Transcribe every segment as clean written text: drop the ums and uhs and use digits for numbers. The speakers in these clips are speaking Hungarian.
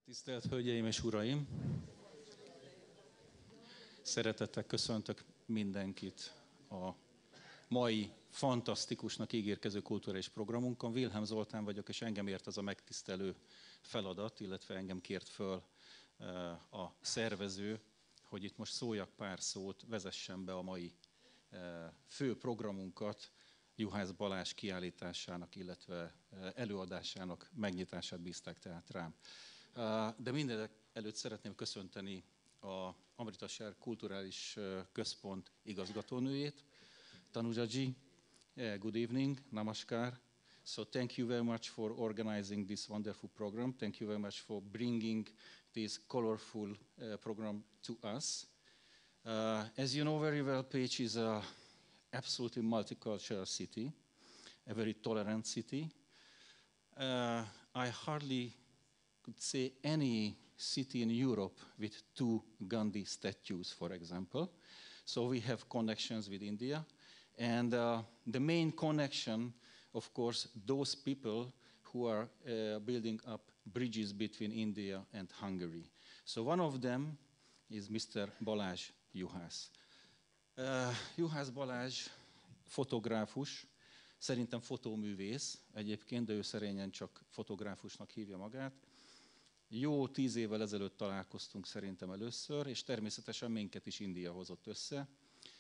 Tisztelt Hölgyeim és Uraim! Szeretettel köszöntök mindenkit a mai fantasztikusnak ígérkező kulturális programunkon. Wilhelm Zoltán vagyok, és engem ért az a megtisztelő feladat, illetve engem kért föl a szervező, hogy itt most szóljak pár szót, vezessem be a mai fő programunkat, Juhász Balázs kiállításának, illetve előadásának megnyitását bízták tehát rám. De mindenek előtt szeretném köszönteni a Amritsar Kulturális Központ igazgatónőjét, Tanujaji. Good evening, namaskar. So thank you very much for organizing this wonderful program. Thank you very much for bringing this colorful program to us. As you know very well, Pécs is a absolutely multicultural city, a very tolerant city. I hardly could say any city in Europe with two Gandhi statues, for example. So we have connections with India. And the main connection, of course, those people who are building up bridges between India and Hungary. So one of them is Mr. Balázs Juhász. Juhász Balázs fotográfus, szerintem fotóművész egyébként, de ő szerényen csak fotográfusnak hívja magát. Jó 10 évvel ezelőtt találkoztunk szerintem először, és természetesen minket is India hozott össze,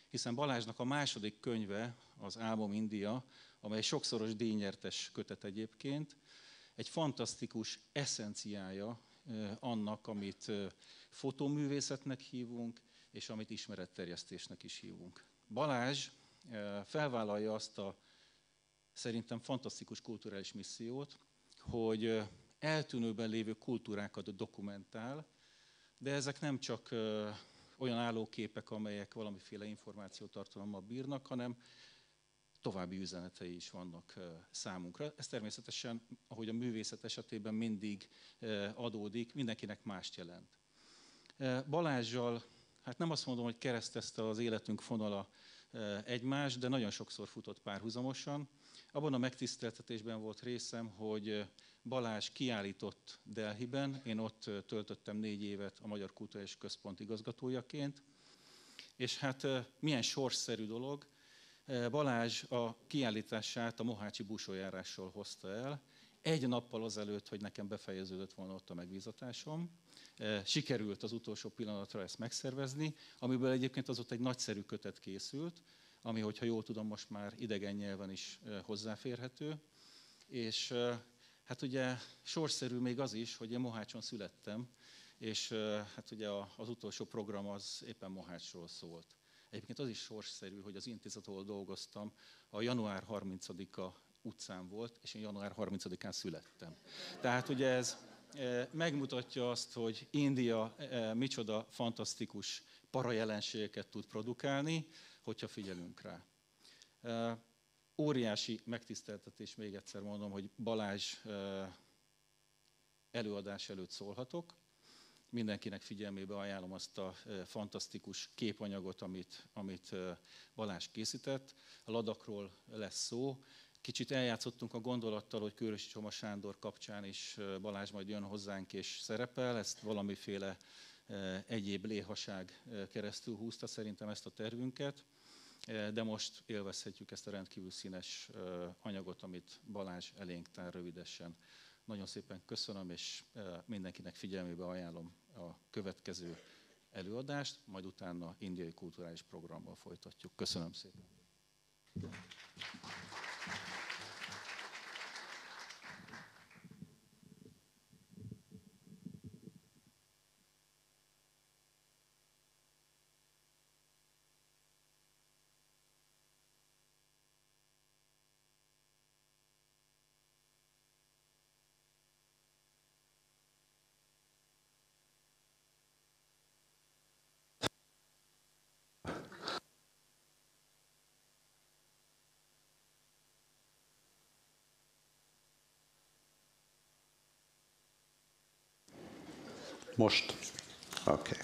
hiszen Balázsnak a második könyve, az Álmom India, amely sokszoros díjnyertes kötet egyébként, egy fantasztikus eszenciája annak, amit fotóművészetnek hívunk, és amit ismeretterjesztésnek is hívunk. Balázs felvállalja azt a szerintem fantasztikus kulturális missziót, hogy eltűnőben lévő kultúrákat dokumentál, de ezek nem csak olyan állóképek, amelyek valamiféle információtartalommal bírnak, hanem további üzenetei is vannak számunkra. Ez természetesen, ahogy a művészet esetében mindig adódik, mindenkinek mást jelent. Balázssal, hát nem azt mondom, hogy keresztezte az életünk fonala egymást, de nagyon sokszor futott párhuzamosan. Abban a megtiszteltetésben volt részem, hogy Balázs kiállított Delhiben, én ott töltöttem 4 évet a Magyar Kulturális Központ igazgatójaként, és hát milyen sorsszerű dolog, Balázs a kiállítását a Mohácsi búsójárással hozta el, egy nappal azelőtt, hogy nekem befejeződött volna ott a megbízatásom. Sikerült az utolsó pillanatra ezt megszervezni, amiből egyébként az ott egy nagyszerű kötet készült, ami, hogyha jól tudom, most már idegen nyelven is hozzáférhető. És hát ugye sorsszerű még az is, hogy én Mohácson születtem, és hát ugye az utolsó program az éppen Mohácsról szólt. Egyébként az is sorsszerű, hogy az intézet, ahol dolgoztam, a január 30-a utcán volt, és én január 30-án születtem. Tehát ugye ez megmutatja azt, hogy India micsoda fantasztikus parajelenségeket tud produkálni, hogyha figyelünk rá. Óriási megtiszteltetés, még egyszer mondom, hogy Balázs előadás előtt szólhatok. Mindenkinek figyelmébe ajánlom azt a fantasztikus képanyagot, amit Balázs készített. A ladakról lesz szó. Kicsit eljátszottunk a gondolattal, hogy Kőrösi Csoma Sándor kapcsán is Balázs majd jön hozzánk és szerepel. Ezt valamiféle egyéb léhaság keresztül húzta szerintem ezt a tervünket. De most élvezhetjük ezt a rendkívül színes anyagot, amit Balázs elénk tár rövidesen. Nagyon szépen köszönöm, és mindenkinek figyelmébe ajánlom a következő előadást, majd utána indiai kulturális programmal folytatjuk. Köszönöm szépen! Most. Oké.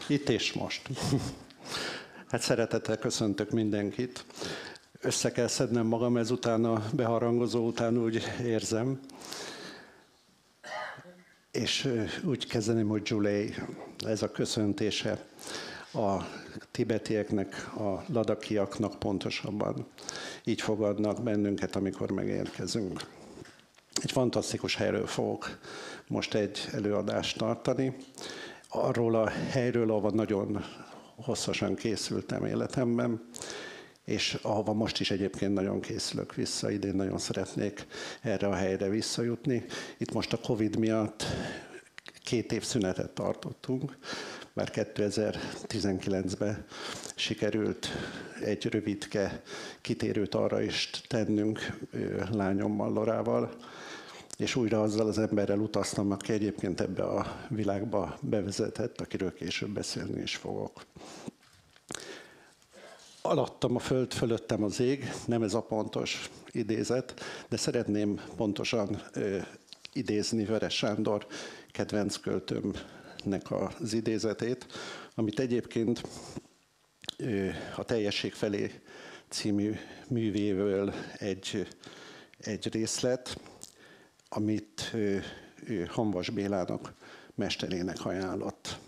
Itt és most. Hát szeretettel köszöntök mindenkit. Össze kell szednem magam, ezután a beharangozó után úgy érzem. És úgy kezdeném, hogy Julei, ez a köszöntése a tibetieknek, a ladakiaknak pontosabban. Így fogadnak bennünket, amikor megérkezünk. Egy fantasztikus helyről fogok most egy előadást tartani. Arról a helyről, ahova nagyon hosszasan készültem életemben, és ahova most is egyébként nagyon készülök vissza, idén nagyon szeretnék erre a helyre visszajutni. Itt most a Covid miatt 2 év szünetet tartottunk, már 2019-ben sikerült egy rövidke kitérőt arra is tennünk lányommal, Lorával, és újra azzal az emberrel utaztam, aki egyébként ebbe a világba bevezetett, akiről később beszélni is fogok. Alattam a föld, fölöttem az ég, nem ez a pontos idézet, de szeretném pontosan idézni Veres Sándor kedvenc költőmnek az idézetét, amit egyébként a Teljesség felé című művéből egy részlet, amit Hamvas Bélának, mesterének ajánlott.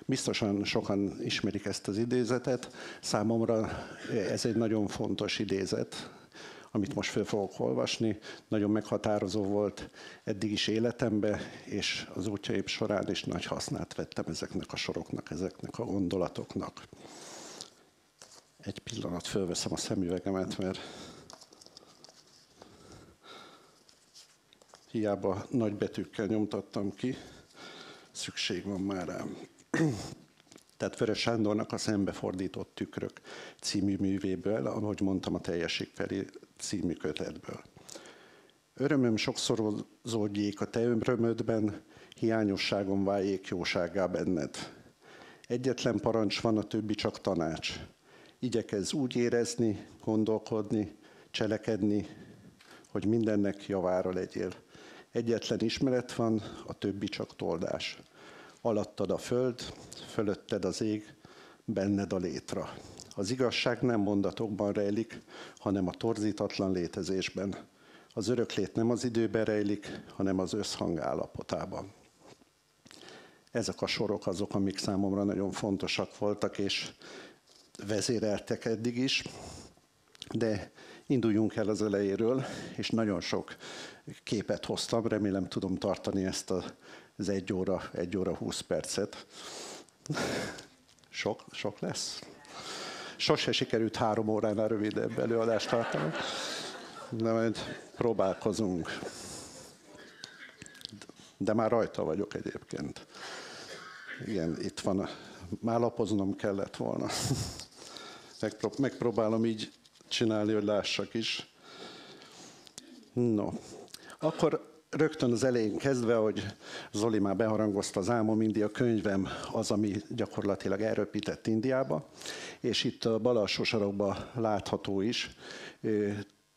Biztosan sokan ismerik ezt az idézetet. Számomra ez egy nagyon fontos idézet, amit most fel fogok olvasni. Nagyon meghatározó volt eddig is életemben, és az útjaim során is nagy hasznát vettem ezeknek a soroknak, ezeknek a gondolatoknak. Egy pillanat, fölveszem a szemüvegemet, mert hiába nagy betűkkel nyomtattam ki, szükség van már rám. Tehát Veres Sándornak a Szembefordított tükrök című művéből, ahogy mondtam, a Teljesség felé című kötetből. Örömöm sokszorozódjék a te örömödben, hiányosságom váljék jósággá benned. Egyetlen parancs van, a többi csak tanács. Igyekezz úgy érezni, gondolkodni, cselekedni, hogy mindennek javára legyél. Egyetlen ismeret van, a többi csak toldás. Alattad a föld, fölötted az ég, benned a létra. Az igazság nem mondatokban rejlik, hanem a torzítatlan létezésben. Az öröklét nem az időben rejlik, hanem az összhang állapotában. Ezek a sorok azok, amik számomra nagyon fontosak voltak, és vezéreltek eddig is. De induljunk el az elejéről, és nagyon sok képet hoztam, remélem tudom tartani ezt az 1 óra 20 percet. Sok lesz? Sose sikerült 3 óránál rövidebb előadást tartani, de majd próbálkozunk. De már rajta vagyok egyébként. Igen, itt van, már lapoznom kellett volna. Megpróbálom így csinálni, hogy lássak is. No, akkor rögtön az elején kezdve, hogy Zoli már beharangozta, az Álmom India könyvem az, ami gyakorlatilag elröpített Indiába, és itt a bal alsó sarokban látható is,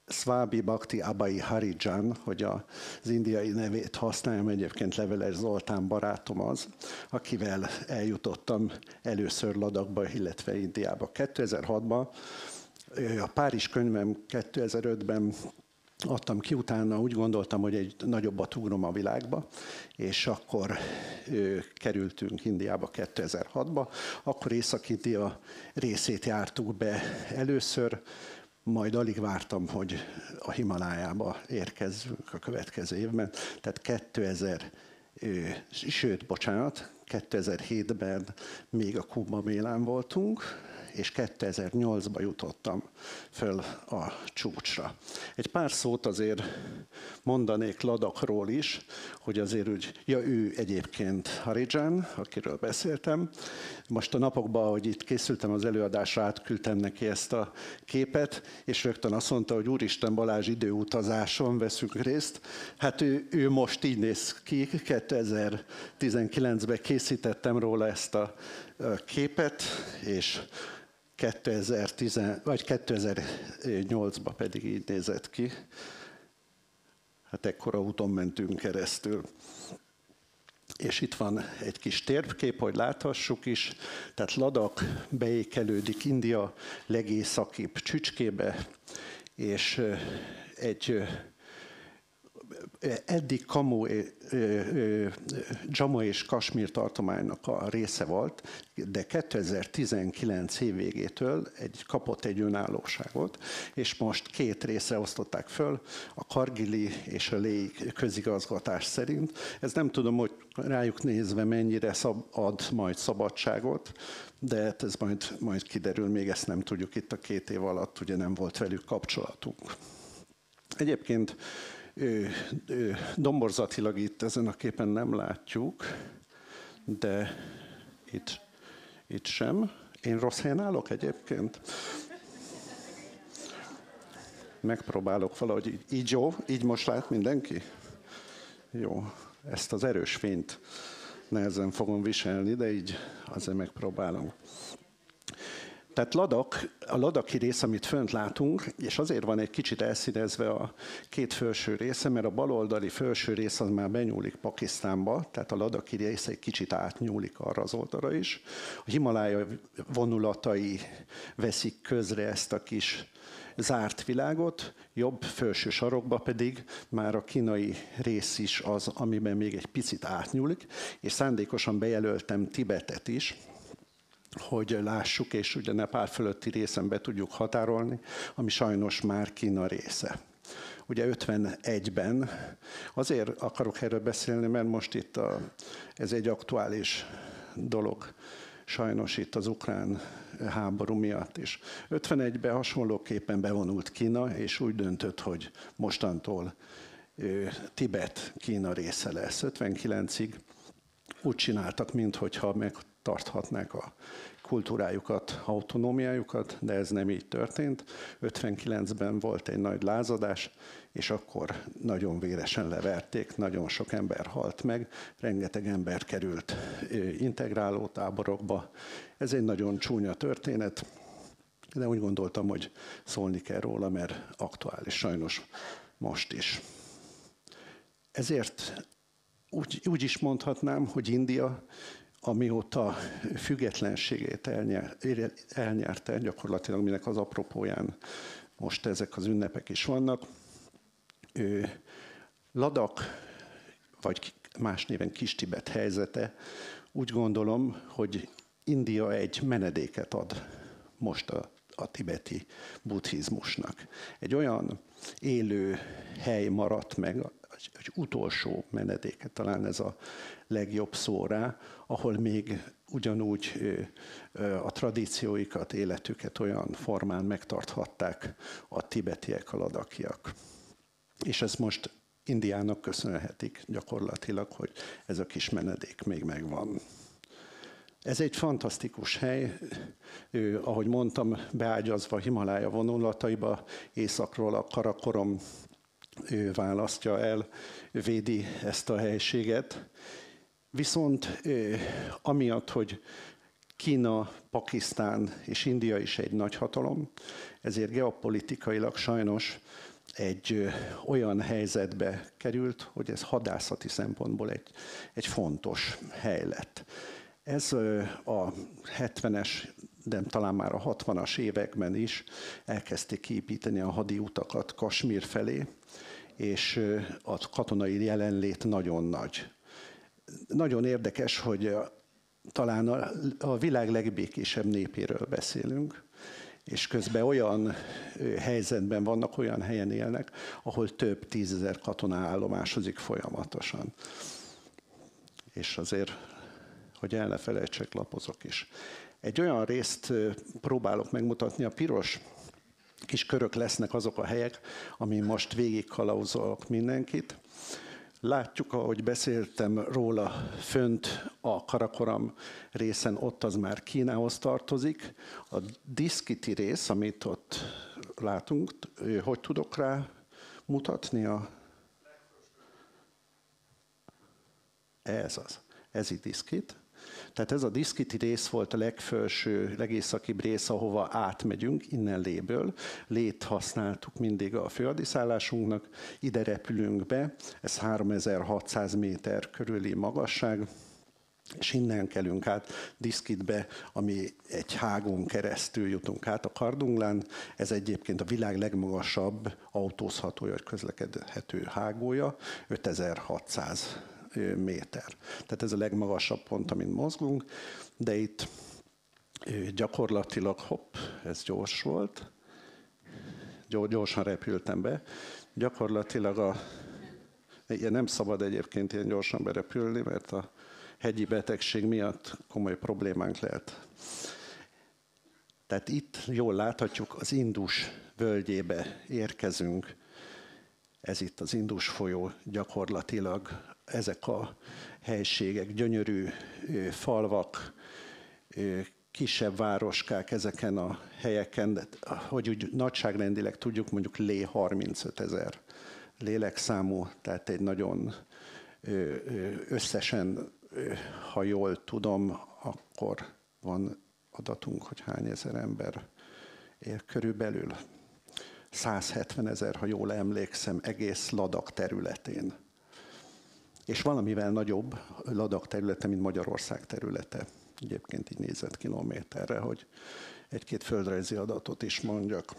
Swami Bhakti Abhay Harijan, hogy az indiai nevét használjam, egyébként Leveles Zoltán barátom az, akivel eljutottam először Ladakba, illetve Indiába. 2006-ban, a Párizs könyvem 2005-ben adtam ki, utána úgy gondoltam, hogy egy nagyobbat ugrom a világba, és akkor kerültünk Indiába 2006-ba, akkor Észak-India részét jártuk be először, majd alig vártam, hogy a Himalájába érkezzünk a következő évben. Tehát 2007-ben még a Kumbha Mélán voltunk, és 2008-ban jutottam föl a csúcsra. Egy pár szót azért mondanék Ladakról is, hogy azért úgy, ő egyébként Harijan, akiről beszéltem. Most a napokban, ahogy itt készültem az előadásra, átküldtem neki ezt a képet, és rögtön azt mondta, hogy Úristen Balázs, időutazáson veszünk részt. Hát ő most így néz ki, 2019-ben készítettem róla ezt a képet, és 2008-ban pedig így nézett ki. Hát ekkora úton mentünk keresztül. És itt van egy kis térkép, hogy láthassuk is. Tehát Ladak beékelődik India legészakibb csücskébe, és eddig Jammu és Kasmír tartománynak a része volt, de 2019 év végétől kapott egy önállóságot, és most 2 részre osztották föl, a Kargili és a Leh közigazgatás szerint. Ez nem tudom, hogy rájuk nézve mennyire ad majd szabadságot, de ez majd kiderül, még ezt nem tudjuk itt a 2 év alatt, ugye nem volt velük kapcsolatunk. Egyébként domborzatilag itt ezen a képen nem látjuk, de itt sem. Én rossz helyen állok egyébként? Megpróbálok valahogy így jó? Így most lát mindenki? Jó, ezt az erős fényt nehezen fogom viselni, de így azért megpróbálom. Tehát a ladakhi rész, amit fönt látunk, és azért van egy kicsit elszínezve a 2 felső része, mert a baloldali felső rész az már benyúlik Pakisztánba, tehát a ladakhi rész egy kicsit átnyúlik arra az oldalra is. A Himalája vonulatai veszik közre ezt a kis zárt világot, jobb felső sarokba pedig már a kínai rész is az, amiben még egy picit átnyúlik, és szándékosan bejelöltem Tibetet is, hogy lássuk, és ugye Nepál fölötti részen be tudjuk határolni, ami sajnos már Kína része. Ugye 51-ben, azért akarok erről beszélni, mert most itt ez egy aktuális dolog, sajnos itt az ukrán háború miatt is. 51-ben hasonlóképpen bevonult Kína, és úgy döntött, hogy mostantól Tibet Kína része lesz. 59-ig úgy csináltak, minthogyha megtarthatnák a kultúrájukat, autonómiájukat, de ez nem így történt. 59-ben volt egy nagy lázadás, és akkor nagyon véresen leverték, nagyon sok ember halt meg, rengeteg ember került integráló táborokba. Ez egy nagyon csúnya történet, de úgy gondoltam, hogy szólni kell róla, mert aktuális sajnos most is. Ezért úgy is mondhatnám, hogy India, amióta függetlenségét elnyerte, gyakorlatilag minek az apropóján most ezek az ünnepek is vannak, Ladak, vagy más néven Kis-Tibet helyzete, úgy gondolom, hogy India egy menedéket ad most a tibeti buddhizmusnak. Egy olyan élő hely maradt meg, egy utolsó menedéket, talán ez a legjobb szó rá, ahol még ugyanúgy a tradícióikat, életüket olyan formán megtarthatták a tibetiek, a ladakhiak. És ezt most Indiának köszönhetik gyakorlatilag, hogy ez a kis menedék még megvan. Ez egy fantasztikus hely, ahogy mondtam, beágyazva Himalája vonulataiba, északról a Karakoram választja el, védi ezt a helységet. Viszont amiatt, hogy Kína, Pakisztán és India is egy nagyhatalom, ezért geopolitikailag sajnos egy olyan helyzetbe került, hogy ez hadászati szempontból egy fontos hely lett. Ez a 70-es, de talán már a 60-as években is elkezdték kiépíteni a hadiutakat Kasmír felé, és a katonai jelenlét nagyon nagy. Nagyon érdekes, hogy talán a világ legbékésebb népéről beszélünk, és közben olyan helyzetben vannak, olyan helyen élnek, ahol több 10 000 katona állomásozik folyamatosan. És azért, hogy el ne felejtsek, lapozok is. Egy olyan részt próbálok megmutatni, a piros kis körök lesznek azok a helyek, amin most végigkalauzolok mindenkit. Látjuk, ahogy beszéltem róla, fönt a Karakoram részen, ott az már Kínához tartozik. A Diszkiti rész, amit ott látunk, hogy tudok rá mutatni? Ez itt Diszkit. Tehát ez a Diszkiti rész volt a legfelső, legészakibb rész, ahova átmegyünk, innen Léből. Lét használtuk mindig a főhadiszállásunknak, ide repülünk be, ez 3600 méter körüli magasság, és innen kelünk át Diszkitbe, ami egy hágon keresztül jutunk át a Kardunglán. Ez egyébként a világ legmagasabb autózható vagy közlekedhető hágója, 5600 méter. Tehát ez a legmagasabb pont, amin mozgunk, de itt gyakorlatilag, ez gyors volt, gyorsan repültem be, gyakorlatilag nem szabad egyébként ilyen gyorsan berepülni, mert a hegyi betegség miatt komoly problémánk lehet. Tehát itt jól láthatjuk, az Indus völgyébe érkezünk. Ez itt az Indus folyó, gyakorlatilag ezek a helységek, gyönyörű falvak, kisebb városkák ezeken a helyeken, hogy úgy nagyságrendileg tudjuk, mondjuk 35 000 lélekszámú, tehát egy nagyon összesen, ha jól tudom, akkor van adatunk, hogy hány ezer ember él körülbelül. 170 000, ha jól emlékszem, egész Ladak területén. És valamivel nagyobb Ladak területe, mint Magyarország területe. Egyébként így négyzetkilométerre, hogy egy-két földrajzi adatot is mondjak.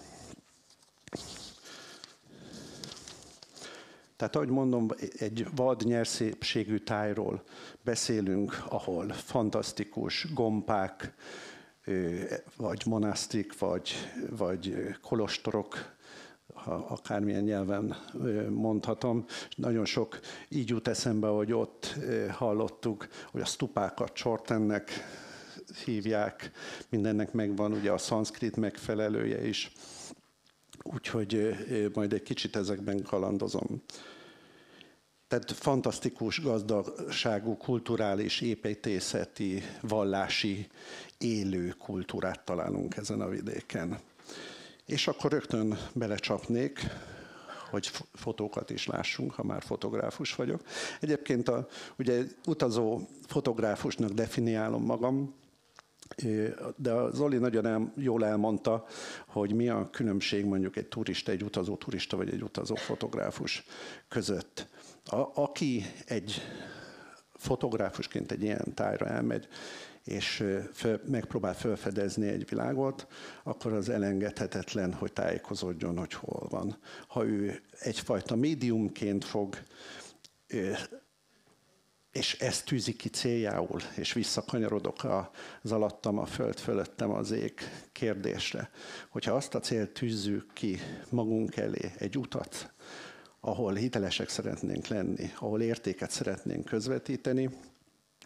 Tehát ahogy mondom, egy vad nyerszépségű tájról beszélünk, ahol fantasztikus gombák, vagy monasztrik, vagy kolostorok, ha akármilyen nyelven mondhatom. Nagyon sok így jut eszembe, hogy ott hallottuk, hogy a stupákat Csortennek hívják, mindennek megvan ugye a szanszkrit megfelelője is. Úgyhogy majd egy kicsit ezekben kalandozom. Tehát fantasztikus gazdagságú, kulturális, építészeti, vallási, élő kultúrát találunk ezen a vidéken. És akkor rögtön belecsapnék, hogy fotókat is lássunk, ha már fotográfus vagyok. Egyébként ugye utazó fotográfusnak definiálom magam, de a Zoli nagyon jól elmondta, hogy mi a különbség mondjuk egy turista, egy utazó turista vagy egy utazó fotográfus között. Aki egy fotográfusként egy ilyen tájra elmegy, és megpróbál felfedezni egy világot, akkor az elengedhetetlen, hogy tájékozódjon, hogy hol van. Ha ő egyfajta médiumként fog, és ezt tűzi ki céljául, és visszakanyarodok az alattam, a föld fölöttem, az ég kérdésre, hogyha azt a célt tűzzük ki magunk elé, egy utat, ahol hitelesek szeretnénk lenni, ahol értéket szeretnénk közvetíteni,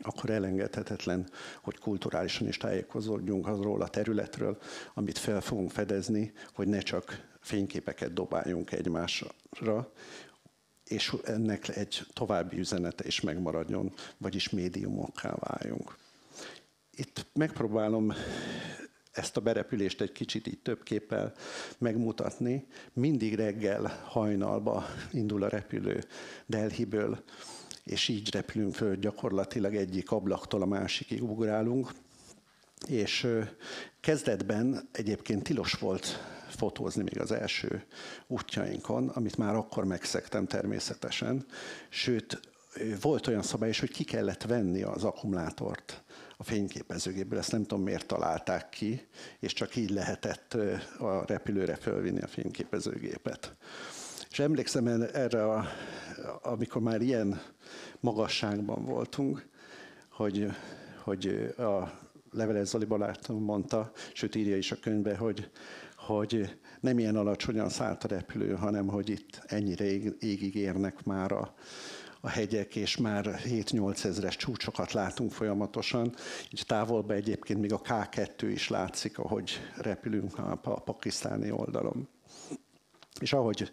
akkor elengedhetetlen, hogy kulturálisan is tájékozódjunk azról a területről, amit fel fogunk fedezni, hogy ne csak fényképeket dobáljunk egymásra, és ennek egy további üzenete is megmaradjon, vagyis médiumokká váljunk. Itt megpróbálom ezt a berepülést egy kicsit így több képpel megmutatni. Mindig reggel hajnalba indul a repülő Delhiből, és így repülünk föl, gyakorlatilag egyik ablaktól a másikig ugrálunk. És kezdetben egyébként tilos volt fotózni még az első útjainkon, amit már akkor megszegtem természetesen. Sőt, volt olyan szabály is, hogy ki kellett venni az akkumulátort a fényképezőgépből. Ezt nem tudom, miért találták ki, és csak így lehetett a repülőre fölvinni a fényképezőgépet. És emlékszem erre, amikor már ilyen magasságban voltunk, hogy a Leveles Zoli barátom mondta, sőt írja is a könyvbe, hogy nem ilyen alacsonyan szállt a repülő, hanem hogy itt ennyire égig érnek már a hegyek, és már 7-8 ezres csúcsokat látunk folyamatosan. Így távolban egyébként még a K2 is látszik, ahogy repülünk a pakisztáni oldalon. És ahogy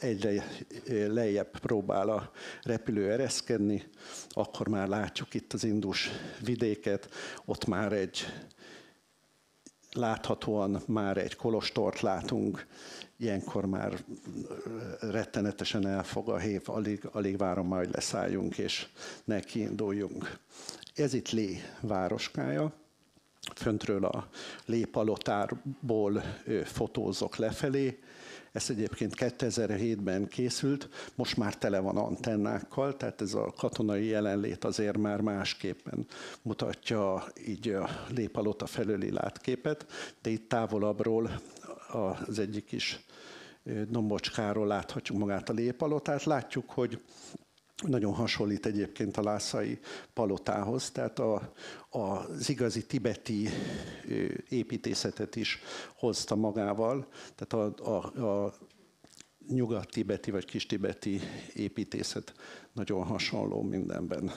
egyre lejjebb próbál a repülő ereszkedni, akkor már látjuk itt az Indus vidéket, ott már láthatóan már egy kolostort látunk, ilyenkor már rettenetesen elfog a hév, alig várom majd leszálljunk és nekiinduljunk. Ez itt Lé városkája, föntről a Lépalotából fotózok lefelé. Ez egyébként 2007-ben készült, most már tele van antennákkal, tehát ez a katonai jelenlét azért már másképpen mutatja így a Lépalota felőli látképet, de itt távolabbról az egyik kis dombocskáról láthatjuk magát a Lépalotát. Látjuk, hogy nagyon hasonlít egyébként a lászai palotához, tehát az igazi tibeti építészetet is hozta magával, tehát a nyugat-tibeti vagy kis-tibeti építészet nagyon hasonló mindenben.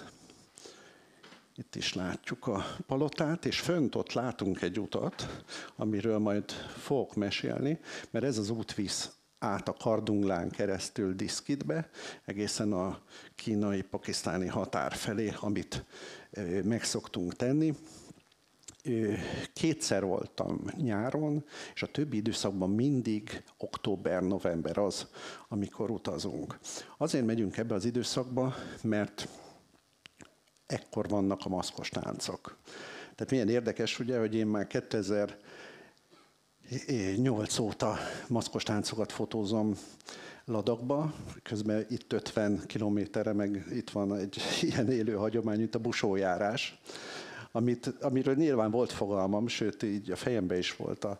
Itt is látjuk a palotát, és fönt ott látunk egy utat, amiről majd fogok mesélni, mert ez az út visz át a Kardunglán keresztül Diszkitbe, egészen a kínai-pakisztáni határ felé, amit meg szoktunk tenni. Kétszer voltam nyáron, és a többi időszakban mindig október-november az, amikor utazunk. Azért megyünk ebbe az időszakba, mert ekkor vannak a maszkos táncok. Tehát milyen érdekes, ugye, hogy én már 2008 óta maszkos táncokat fotózom Ladakba, közben itt 50 kilométerre, meg itt van egy ilyen élő hagyomány, mint a busójárás, amiről nyilván volt fogalmam, sőt, így a fejemben is volt a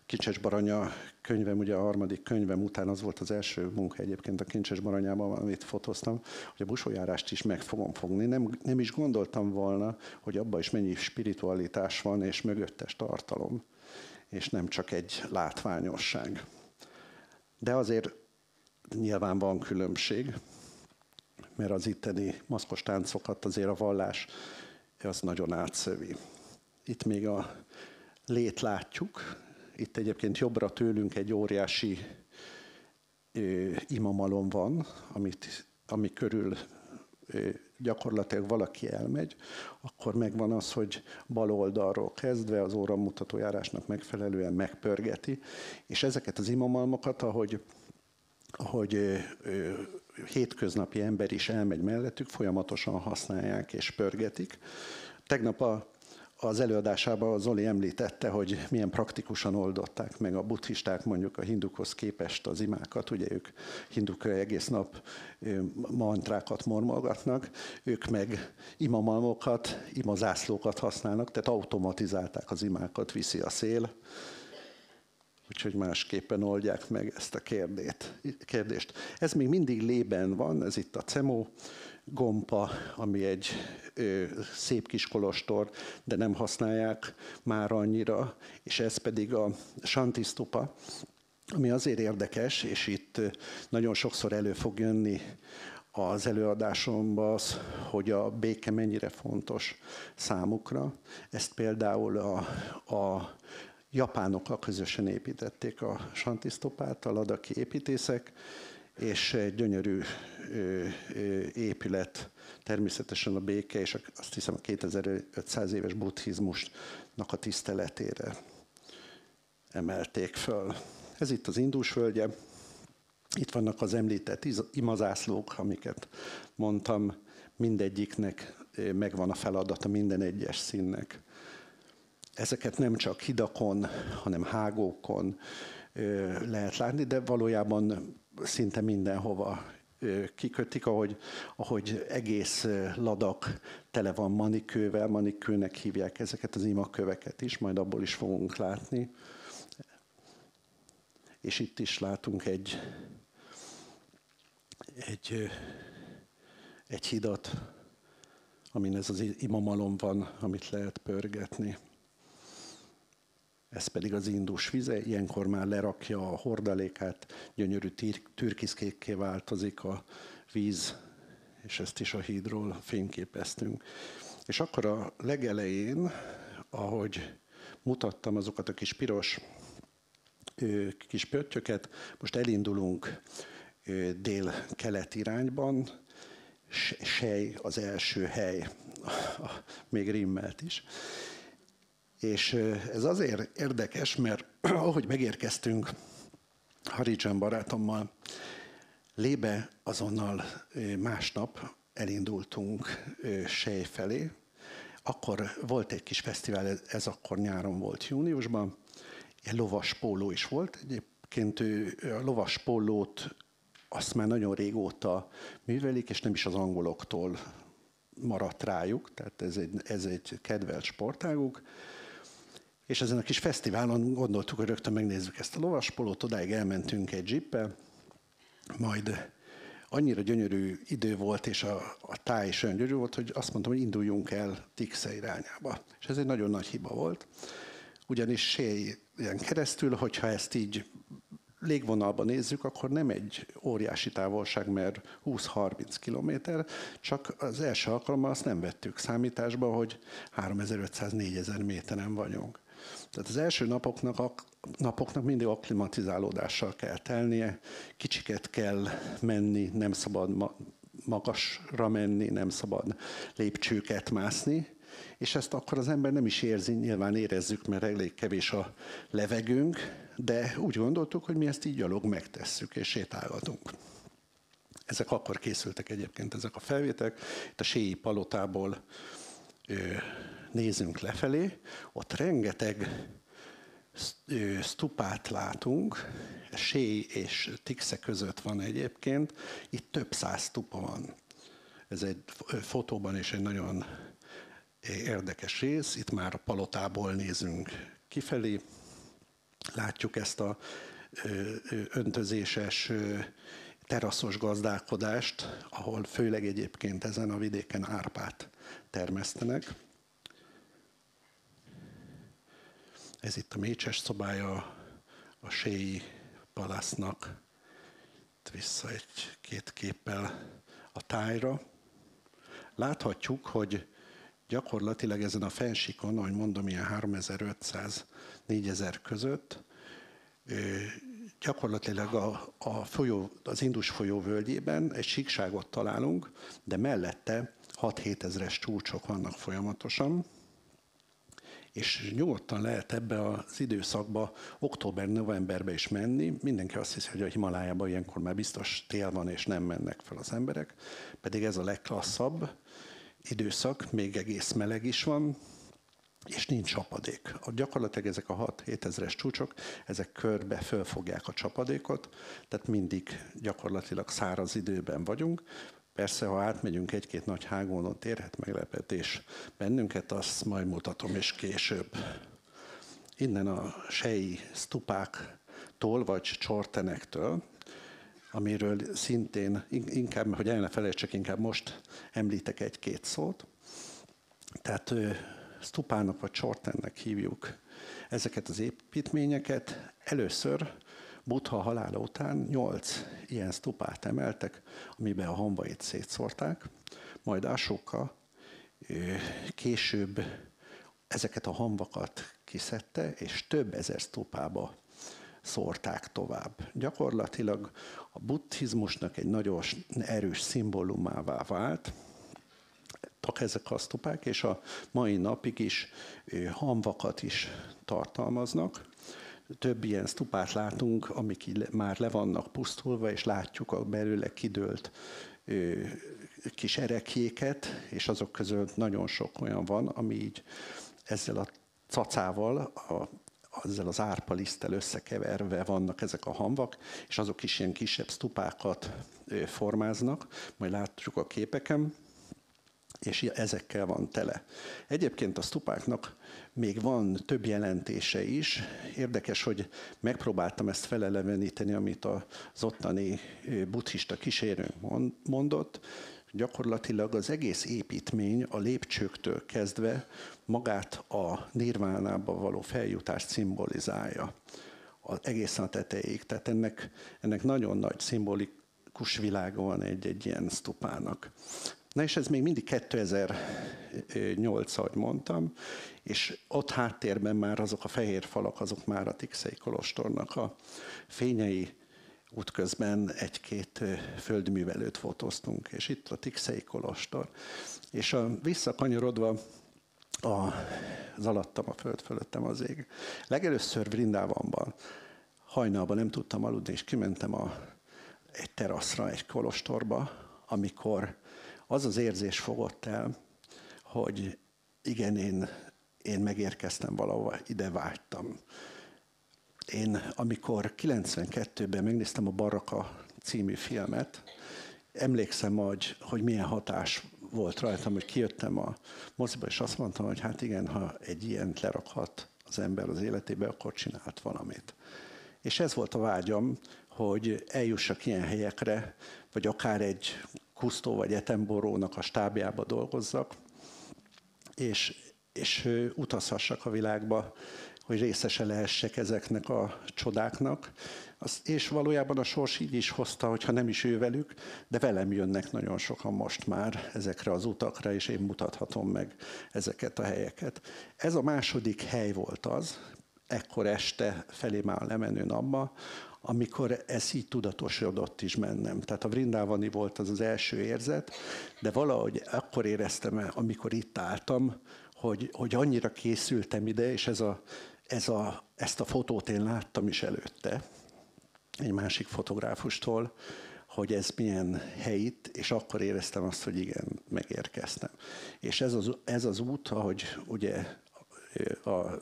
Kincses Baranya könyvem, ugye a harmadik könyvem után az volt az első munka egyébként a Kincses Baranyában, amit fotóztam, hogy a busójárást is meg fogom fogni. Nem is gondoltam volna, hogy abban is mennyi spiritualitás van, és mögöttes tartalom, és nem csak egy látványosság. De azért nyilván van különbség, mert az itteni maszkos táncokat azért a vallás az nagyon átszövi. Itt még a lét látjuk, itt egyébként jobbra tőlünk egy óriási imamalom van, ami körül gyakorlatilag valaki elmegy, akkor megvan az, hogy bal oldalról kezdve az óramutatójárásnak megfelelően megpörgeti, és ezeket az imamalmokat, ahogy hétköznapi ember is elmegy mellettük, folyamatosan használják és pörgetik. Tegnap az előadásában Zoli említette, hogy milyen praktikusan oldották meg a buddhisták mondjuk a hindukhoz képest az imákat. Ugye ők hinduk egész nap mantrákat mormolgatnak, ők meg imamalmokat, imazászlókat használnak, tehát automatizálták az imákat, viszi a szél. Úgyhogy másképpen oldják meg ezt a kérdést. Ez még mindig lében van, ez itt a Cemo Gompa, ami egy szép kis kolostor, de nem használják már annyira, és ez pedig a Shantistupa, ami azért érdekes, és itt nagyon sokszor elő fog jönni az előadásomban az, hogy a béke mennyire fontos számukra. Ezt például a japánokkal közösen építették a Shantisztupát, a ladaki építészek, és egy gyönyörű épület, természetesen a béke, és azt hiszem a 2500 éves buddhizmusnak a tiszteletére emelték föl. Ez itt az Indus völgye, itt vannak az említett imazászlók, amiket mondtam, mindegyiknek megvan a feladata, minden egyes színnek. Ezeket nem csak hidakon, hanem hágókon lehet látni, de valójában szinte mindenhova kikötik, ahogy egész Ladak tele van manikővel, manikőnek hívják ezeket az imaköveket is, majd abból is fogunk látni. És itt is látunk egy hidat, amin ez az imamalom van, amit lehet pörgetni. Ez pedig az Indus vize, ilyenkor már lerakja a hordalékát, gyönyörű türkiszkékké változik a víz, és ezt is a hídról fényképeztünk. És akkor a legelején, ahogy mutattam azokat a kis piros kis pöttyöket, most elindulunk dél-kelet irányban, Sej az első hely, még rimmelt is. És ez azért érdekes, mert ahogy megérkeztünk Haridzsan barátommal Lébe, azonnal másnap elindultunk Sej felé. akkor volt egy kis fesztivál, ez akkor nyáron volt, júniusban, egy lovas póló is volt. Egyébként a lovas pólót azt már nagyon régóta művelik, és nem is az angoloktól maradt rájuk, tehát ez egy kedvelt sportáguk. És ezen a kis fesztiválon gondoltuk, hogy rögtön megnézzük ezt a lovaspolót, odáig elmentünk egy jeeppel, majd annyira gyönyörű idő volt, és a táj is olyan gyönyörű volt, hogy azt mondtam, hogy induljunk el Tiksze irányába. És ez egy nagyon nagy hiba volt, ugyanis Sélyen keresztül, hogyha ezt így légvonalban nézzük, akkor nem egy óriási távolság, mert 20-30 kilométer, csak az első alkalommal azt nem vettük számításba, hogy 3500-4000 méteren vagyunk. Tehát az első napoknak mindig akklimatizálódással kell telnie, kicsiket kell menni, nem szabad magasra menni, nem szabad lépcsőket mászni, és ezt akkor az ember nem is érzi, nyilván érezzük, mert elég kevés a levegőnk, de úgy gondoltuk, hogy mi ezt így gyalog megtesszük, és sétálgatunk. Ezek akkor készültek egyébként, ezek a felvételek. Itt a Sélyi palotából nézünk lefelé, ott rengeteg stupát látunk, Sély és Tiksze között van egyébként, itt több száz stupa van. Ez egy fotóban is egy nagyon érdekes rész, itt már a palotából nézünk kifelé, látjuk ezt a öntözéses, teraszos gazdálkodást, ahol főleg egyébként ezen a vidéken árpát termesztenek. Ez itt a mécses szobája a Sélyi palásznak. Itt vissza egy-két képpel a tájra. Láthatjuk, hogy gyakorlatilag ezen a fensíkon, ahogy mondom, ilyen 3500-4000 között, gyakorlatilag a folyó, az Indus folyó völgyében egy síkságot találunk, de mellette 6-7 ezeres csúcsok vannak folyamatosan, és nyugodtan lehet ebbe az időszakba, október-novemberbe is menni. Mindenki azt hiszi, hogy a Himalájában ilyenkor már biztos tél van, és nem mennek fel az emberek, pedig ez a legklasszabb időszak, még egész meleg is van, és nincs csapadék. Gyakorlatilag ezek a 6-7 ezeres csúcsok, ezek körbe fölfogják a csapadékot, tehát mindig gyakorlatilag száraz időben vagyunk. Persze, ha átmegyünk egy-két nagy hágón, ott érhet meglepetés bennünket, azt majd mutatom is később. Innen a Sélyi stupáktól, vagy csortenektől, amiről szintén, inkább, hogy el ne felejtsek, inkább most említek egy-két szót. Tehát stupának vagy csortennek hívjuk ezeket az építményeket. Először Buddha halála után 8 ilyen stupát emeltek, amiben a hamvait szétszórták, majd Asoka később ezeket a hamvakat kiszedte, és több ezer stupába szórták tovább. Gyakorlatilag a buddhizmusnak egy nagyon erős szimbólumává vált, ezek a stupák, és a mai napig is hamvakat is tartalmaznak. Több ilyen stupát látunk, amik már le vannak pusztulva, és látjuk a belőle kidőlt kis erekjéket, és azok között nagyon sok olyan van, ami így ezzel a cacával, ezzel az árpaliszttel összekeverve vannak ezek a hamvak, és azok is ilyen kisebb stupákat formáznak, majd látjuk a képeken, és ezekkel van tele. Egyébként a stupáknak még van több jelentése is. Érdekes, hogy megpróbáltam ezt feleleveníteni, amit az ottani buddhista kísérőnk mondott. Gyakorlatilag az egész építmény a lépcsőktől kezdve magát a nirvánába való feljutást szimbolizálja egészen a tetejéig. Tehát ennek nagyon nagy szimbolikus világa van egy ilyen stupának. Na és ez még mindig 2008, ahogy mondtam, és ott háttérben már azok a fehér falak, azok már a Tikszei kolostornak a fényei. Útközben egy-két földművelőt fotóztunk, és itt a Tikszei kolostor. És visszakanyarodva az alattam a föld, fölöttem az ég. Legelőször Vrindávamban, hajnalban nem tudtam aludni, és kimentem egy teraszra, egy kolostorba, amikor az az érzés fogott el, hogy igen, én megérkeztem valahova, ide vágytam. Én, amikor 92-ben megnéztem a Baraka című filmet, emlékszem, hogy milyen hatás volt rajtam, hogy kijöttem a moziba, és azt mondtam, hogy hát igen, ha egy ilyent lerakhat az ember az életébe, akkor csinált valamit. És ez volt a vágyam, hogy eljussak ilyen helyekre, vagy akár egy Cousteau vagy Attenborough-nak a stábjába dolgozzak, és utazhassak a világba, hogy részese lehessek ezeknek a csodáknak. És valójában a sors így is hozta, hogyha nem is ő velük, de velem jönnek nagyon sokan most már ezekre az utakra, és én mutathatom meg ezeket a helyeket. Ez a második hely volt az, ekkor este felé már a lemenő napba, amikor ez így tudatosodott is bennem. Tehát a Vrindávani volt az első érzet, de valahogy akkor éreztem, amikor itt álltam, hogy annyira készültem ide, és ezt a fotót én láttam is előtte, egy másik fotográfustól, hogy ez milyen hely itt, és akkor éreztem azt, hogy igen, megérkeztem. És ez az út, ahogy ugye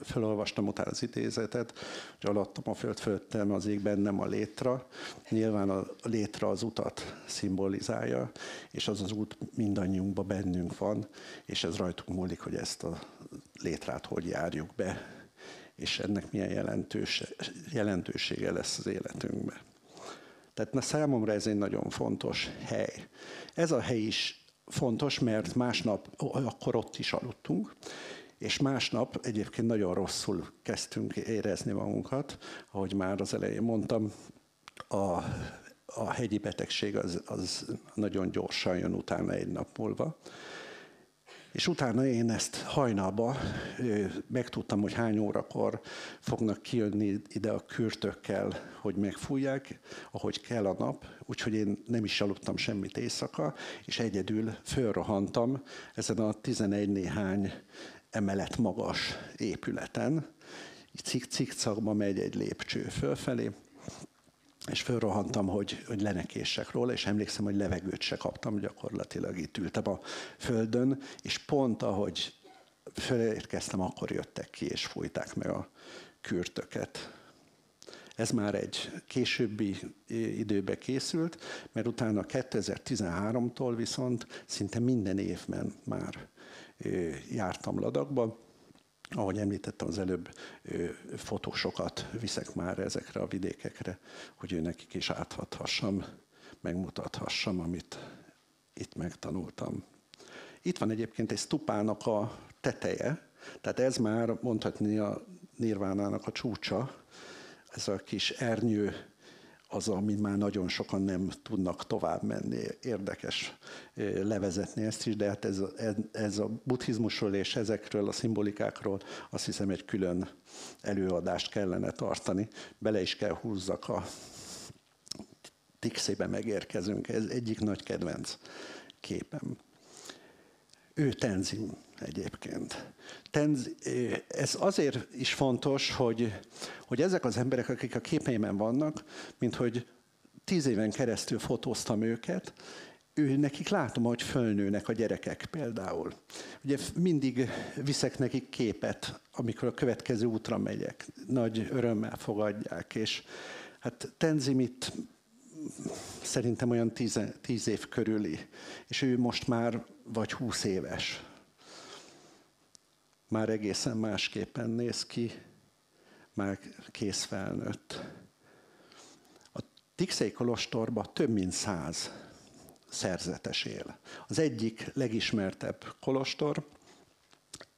felolvastam utána az idézetet, hogy alattam a föld, fölöttem az ég, bennem a létra. Nyilván a létra az utat szimbolizálja, és az út mindannyiunkban bennünk van, és ez rajtunk múlik, hogy ezt a létrát hogy járjuk be, és ennek milyen jelentősége lesz az életünkben. Tehát számomra ez egy nagyon fontos hely. Ez a hely is fontos, mert másnap, akkor ott is aludtunk, és másnap egyébként nagyon rosszul kezdtünk érezni magunkat, ahogy már az elején mondtam, a hegyi betegség az nagyon gyorsan jön utána egy nap múlva. És utána én ezt hajnalba megtudtam, hogy hány órakor fognak kijönni ide a kürtökkel, hogy megfújják, ahogy kell a nap. Úgyhogy én nem is aludtam semmit éjszaka, és egyedül fölrohantam ezen a 11 néhány emelet magas épületen. Cikcakban megy egy lépcső fölfelé, és fölrohantam, hogy lenekések róla, és emlékszem, hogy levegőt se kaptam, gyakorlatilag itt ültem a földön, és pont ahogy fölérkeztem, akkor jöttek ki, és fújták meg a kürtöket. Ez már egy későbbi időbe készült, mert utána 2013-tól viszont szinte minden évben már jártam Ladakba. Ahogy említettem az előbb, fotósokat viszek már ezekre a vidékekre, hogy ő nekik is áthathassam, megmutathassam, amit itt megtanultam. Itt van egyébként egy stupának a teteje, tehát ez már mondhatni a nirvánának a csúcsa, ez a kis ernyő, az, amit már nagyon sokan nem tudnak tovább menni. Érdekes levezetni ezt is, de hát ez a buddhizmusról és ezekről a szimbolikákról azt hiszem egy külön előadást kellene tartani. Bele is kell húzzak a Tixébe megérkezünk. Ez egyik nagy kedvenc képem. Ő Tenzin egyébként. Ez azért is fontos, hogy ezek az emberek, akik a képeimen vannak, mint hogy 10 éven keresztül fotóztam őket, nekik látom, hogy fölnőnek a gyerekek például. Ugye mindig viszek nekik képet, amikor a következő útra megyek. Nagy örömmel fogadják, és hát Tenzin itt szerintem olyan 10 év körüli, és ő most már vagy 20 éves. Már egészen másképpen néz ki, már kész felnőtt. A Tixei kolostorban több mint 100 szerzetes él. Az egyik legismertebb kolostor,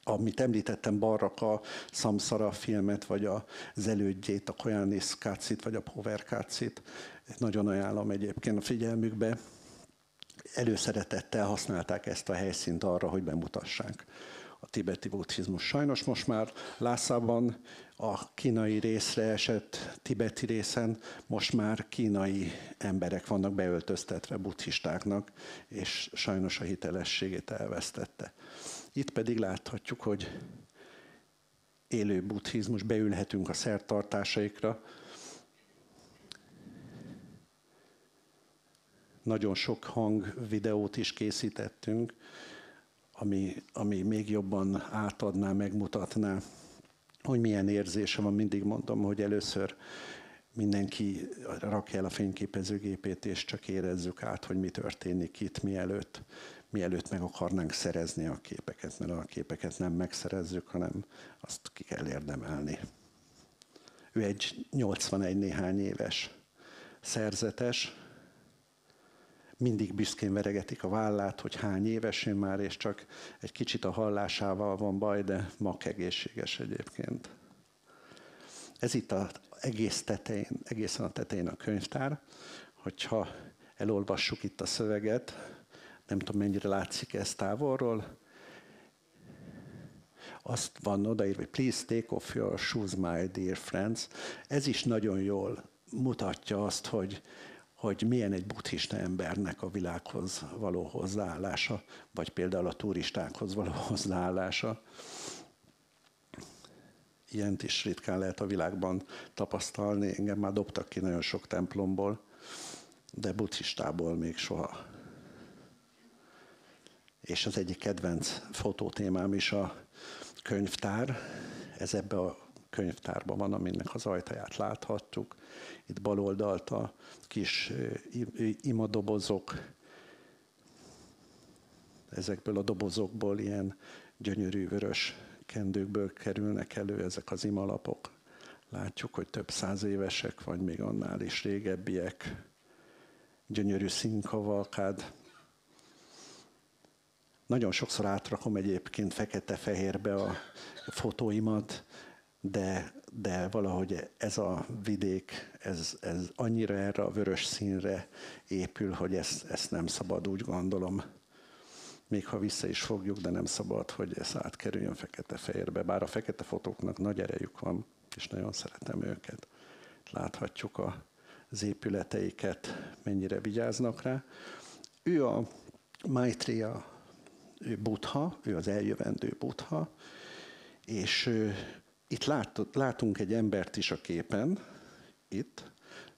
amit említettem, Baraka, Samsara filmet, vagy az elődjét, a Koyanis Katsit, vagy a Power Katsit. Nagyon ajánlom egyébként a figyelmükbe. Előszeretettel használták ezt a helyszínt arra, hogy bemutassák a tibeti buddhizmus. Sajnos most már Lhásában a kínai részre esett tibeti részen most már kínai emberek vannak beöltöztetve buddhistáknak, és sajnos a hitelességét elvesztette. Itt pedig láthatjuk, hogy élő buddhizmus, beülhetünk a szertartásaikra. Nagyon sok hangvideót is készítettünk ami még jobban átadná, megmutatná, hogy milyen érzése van. Mindig mondom, hogy először mindenki rakja el a fényképezőgépét, és csak érezzük át, hogy mi történik itt, mielőtt meg akarnánk szerezni a képeket, mert a képeket nem megszerezzük, hanem azt ki kell érdemelni. Ő egy 81 néhány éves szerzetes, mindig büszkén veregetik a vállát, hogy hány éves én már, és csak egy kicsit a hallásával van baj, de egészséges egyébként. Ez itt az egészen a tetején a könyvtár. Hogyha elolvassuk itt a szöveget, nem tudom, mennyire látszik ez távolról, azt van odaírva, hogy please take off your shoes, my dear friends. Ez is nagyon jól mutatja azt, hogy milyen egy buddhista embernek a világhoz való hozzáállása, vagy például a turistákhoz való hozzáállása. Ilyent is ritkán lehet a világban tapasztalni. Engem már dobtak ki nagyon sok templomból, de buddhistából még soha. És az egyik kedvenc fotótémám is a könyvtár. Ez ebbe a könyvtárban van, aminek az ajtaját láthatjuk. Itt bal oldalt a kis imadobozok. Ezekből a dobozokból ilyen gyönyörű vörös kendőkből kerülnek elő ezek az imalapok. Látjuk, hogy több száz évesek, vagy még annál is régebbiek. Gyönyörű színkavalkád. Nagyon sokszor átrakom egyébként fekete-fehérbe a fotóimat, de valahogy ez a vidék, ez annyira erre a vörös színre épül, hogy ezt nem szabad, úgy gondolom. Még ha vissza is fogjuk, de nem szabad, hogy ez átkerüljön fekete-fehérbe. Bár a fekete fotóknak nagy erejük van, és nagyon szeretem őket. Láthatjuk az épületeiket, mennyire vigyáznak rá. Ő a Maitreya Buddha, ő az eljövendő Buddha, és itt látunk egy embert is a képen, itt,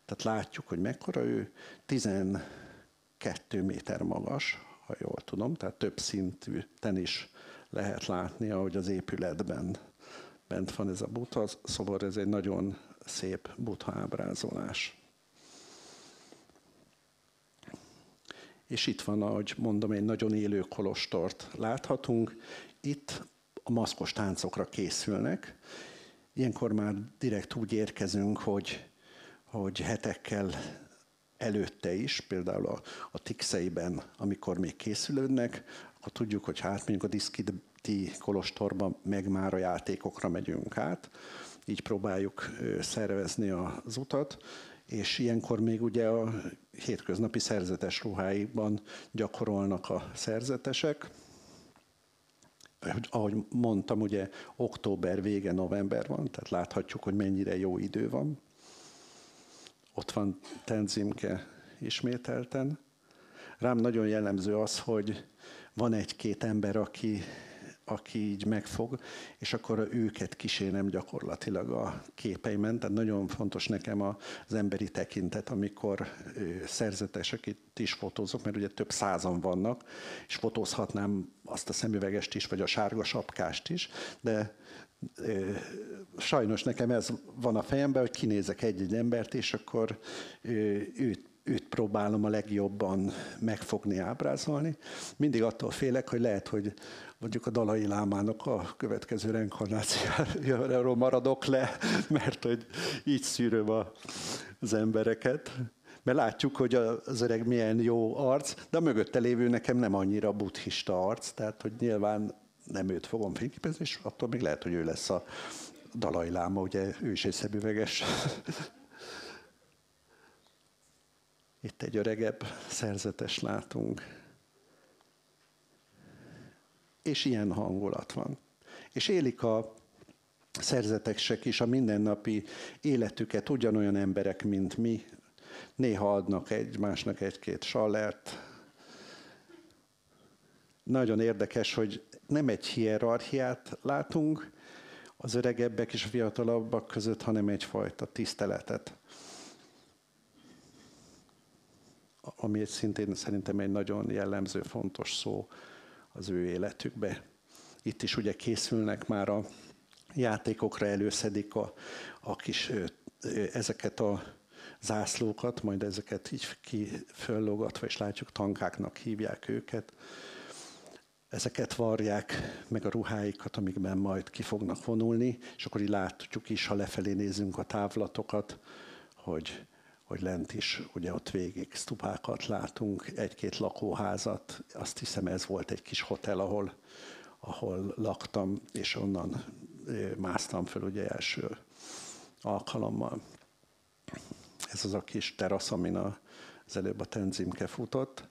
tehát látjuk, hogy mekkora ő, 12 méter magas, ha jól tudom, tehát több szinten is lehet látni, ahogy az épületben bent van ez a Buddha, szóval ez egy nagyon szép Buddha ábrázolás. És itt van, ahogy mondom, egy nagyon élő kolostort láthatunk. Itt a maszkos táncokra készülnek. Ilyenkor már direkt úgy érkezünk, hogy hetekkel előtte is, például a Tikszeiben, amikor még készülődnek, akkor tudjuk, hogy mondjuk a Diszkiti kolostorban meg már a játékokra megyünk át. Így próbáljuk szervezni az utat. És ilyenkor még ugye a hétköznapi szerzetes ruháikban gyakorolnak a szerzetesek. Ahogy mondtam, ugye október vége, november van, tehát láthatjuk, hogy mennyire jó idő van. Ott van Tenzimke ismételten. Rám nagyon jellemző az, hogy van egy-két ember, aki így megfog, és akkor őket kísérem gyakorlatilag a képeimen. Tehát nagyon fontos nekem az emberi tekintet, amikor szerzeteseket is fotózok, mert ugye több százan vannak, és fotózhatnám azt a szemüvegest is, vagy a sárga sapkást is, de sajnos nekem ez van a fejemben, hogy kinézek egy-egy embert, és akkor őt próbálom a legjobban megfogni, ábrázolni. Mindig attól félek, hogy lehet, hogy mondjuk a Dalai Lámának a következő reinkarnációjáról maradok le, mert hogy így szűröm az embereket. Mert látjuk, hogy az öreg milyen jó arc, de a mögötte lévő nekem nem annyira buddhista arc, tehát hogy nyilván nem őt fogom fényképezni, és attól még lehet, hogy ő lesz a Dalai Láma, ugye ő is egy szemüveges. Itt egy öregebb szerzetes látunk. És ilyen hangulat van. És élik a szerzetesek is a mindennapi életüket, ugyanolyan emberek, mint mi. Néha adnak egymásnak egy-két sallert. Nagyon érdekes, hogy nem egy hierarchiát látunk az öregebbek és a fiatalabbak között, hanem egyfajta tiszteletet. Ami szintén szerintem egy nagyon jellemző, fontos szó az ő életükbe. Itt is ugye készülnek már a játékokra, előszedik a kis ezeket a zászlókat, majd ezeket így föllógatva, és látjuk, tankáknak hívják őket. Ezeket varják meg a ruháikat, amikben majd ki fognak vonulni, és akkor így látjuk is, ha lefelé nézünk a távlatokat, hogy lent is ugye ott végig sztupákat látunk, egy-két lakóházat. Azt hiszem, ez volt egy kis hotel, ahol laktam, és onnan másztam föl ugye első alkalommal. Ez az a kis terasz, amin az előbb a Tenzimke futott,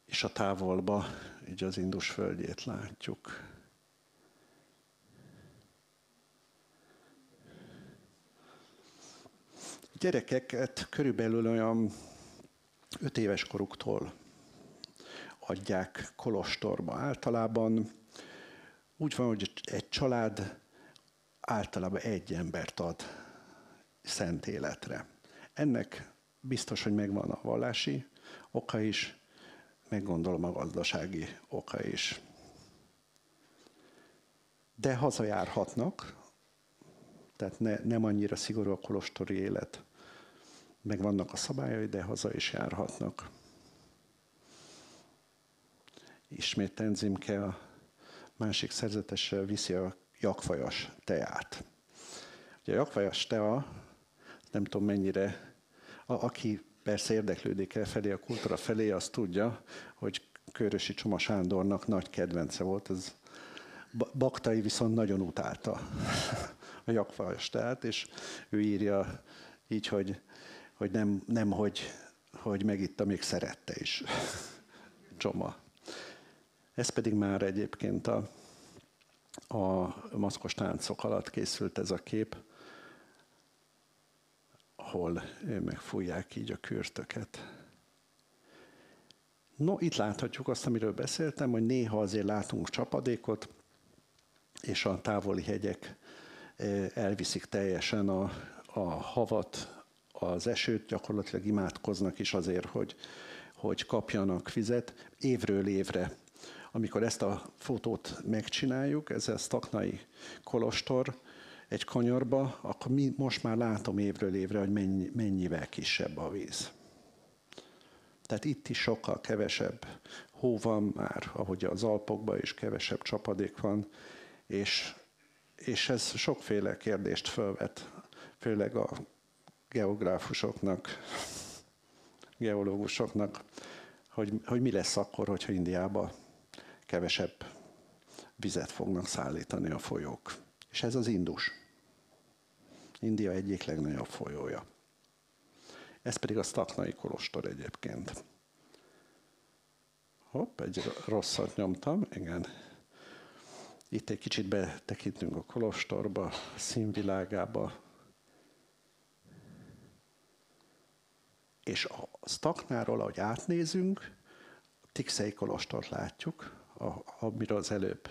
és a távolba így az Indus földjét látjuk. Gyerekeket körülbelül olyan 5 éves koruktól adják kolostorba. Általában úgy van, hogy egy család általában egy embert ad szent életre. Ennek biztos, hogy megvan a vallási oka is, meg gondolom a gazdasági oka is. De hazajárhatnak, tehát nem annyira szigorú a kolostori élet. Meg vannak a szabályai, de haza is járhatnak. Ismét Tenzimke a másik szerzetessel viszi a jakvajas teát. Ugye a jakvajas tea, nem tudom mennyire, aki persze érdeklődik el felé, a kultúra felé, azt tudja, hogy Kőrösi Csoma Sándornak nagy kedvence volt. Ez Baktai viszont nagyon utálta a jakvajas teát, és ő írja így, hogy nem hogy megitta, még szerette is Csoma. Ez pedig már egyébként a maszkos táncok alatt készült ez a kép, ahol megfújják így a kürtöket. No, itt láthatjuk azt, amiről beszéltem, hogy néha azért látunk csapadékot, és a távoli hegyek elviszik teljesen a havat, az esőt, gyakorlatilag imádkoznak is azért, hogy kapjanak vizet évről évre. Amikor ezt a fotót megcsináljuk, ez a Sztaknai kolostor egy kanyarba, akkor most már látom évről évre, hogy mennyivel kisebb a víz. Tehát itt is sokkal kevesebb hó van már, ahogy az Alpokban is kevesebb csapadék van, és ez sokféle kérdést felvet, főleg a geográfusoknak, geológusoknak, hogy mi lesz akkor, hogyha Indiába kevesebb vizet fognak szállítani a folyók. És ez az Indus. India egyik legnagyobb folyója. Ez pedig a Sztaknai kolostor egyébként. Hopp, egy rosszat nyomtam, igen. Itt egy kicsit betekintünk a kolostorba, a színvilágába. És a Sztaknáról, ahogy átnézünk, a Tikszei kolostort látjuk, amiről az előbb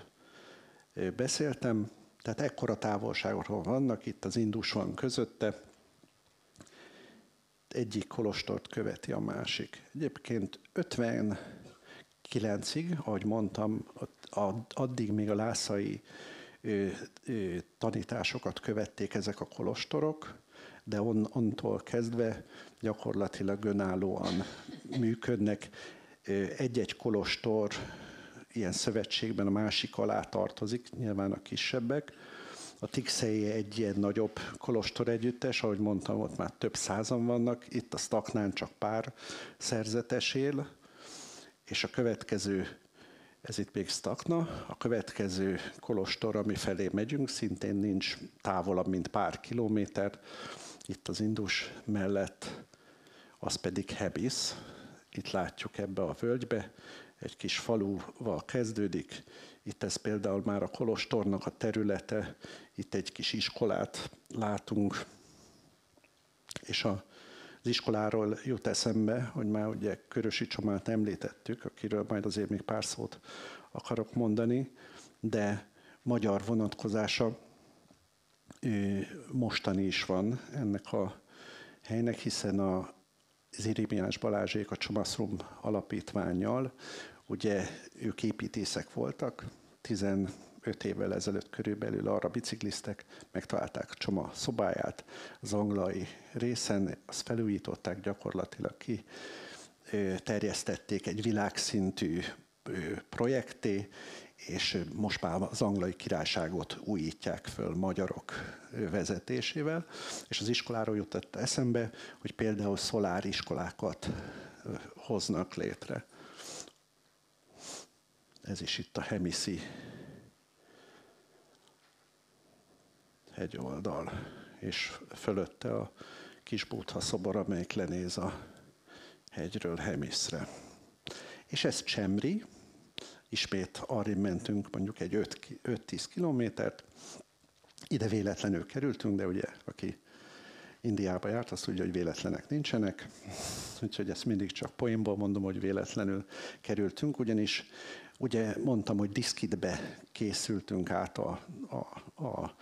beszéltem. Tehát ekkora távolságokról vannak, itt az Indus van közötte. Egyik kolostort követi a másik. Egyébként 59-ig, ahogy mondtam, addig még a lászai tanításokat követték ezek a kolostorok, de onnantól kezdve gyakorlatilag önállóan működnek. Egy-egy kolostor ilyen szövetségben a másik alá tartozik, nyilván a kisebbek. A Tikszei egy ilyen nagyobb kolostor együttes, ahogy mondtam, ott már több százan vannak, itt a Sztaknán csak pár szerzetes él, és a következő, ez itt még Sztakna, a következő kolostor, ami felé megyünk, szintén nincs távolabb, mint pár kilométer, itt az Indus mellett, az pedig Hebis, itt látjuk ebbe a völgybe, egy kis faluval kezdődik. Itt ez például már a kolostornak a területe, itt egy kis iskolát látunk, és az iskoláról jut eszembe, hogy már ugye Körösi Csomát említettük, akiről majd azért még pár szót akarok mondani, de magyar vonatkozása mostani is van ennek a helynek, hiszen az Irimiás Balázsék a Csomaszrum alapítvánnyal Ugye ők építészek voltak, 15 évvel ezelőtt körülbelül arra bicikliztek, megtalálták Csoma szobáját az anglai részen, azt felújították, gyakorlatilag ki terjesztették egy világszintű projekté, és most már az Anglai Királyságot újítják föl magyarok vezetésével, és az iskoláról jutott eszembe, hogy például szoláriskolákat hoznak létre. Ez is itt a Hemiszi hegyoldal, és fölötte a Kis-Buddha szobor, amelyik lenéz a hegyről Hemiszre. És ez Csemri, ismét arrébb mentünk mondjuk egy 5-10 kilométert. Ide véletlenül kerültünk, de ugye aki Indiába járt, azt tudja, hogy véletlenek nincsenek. Úgyhogy ezt mindig csak poénból mondom, hogy véletlenül kerültünk, ugyanis ugye mondtam, hogy diszkitbe készültünk át a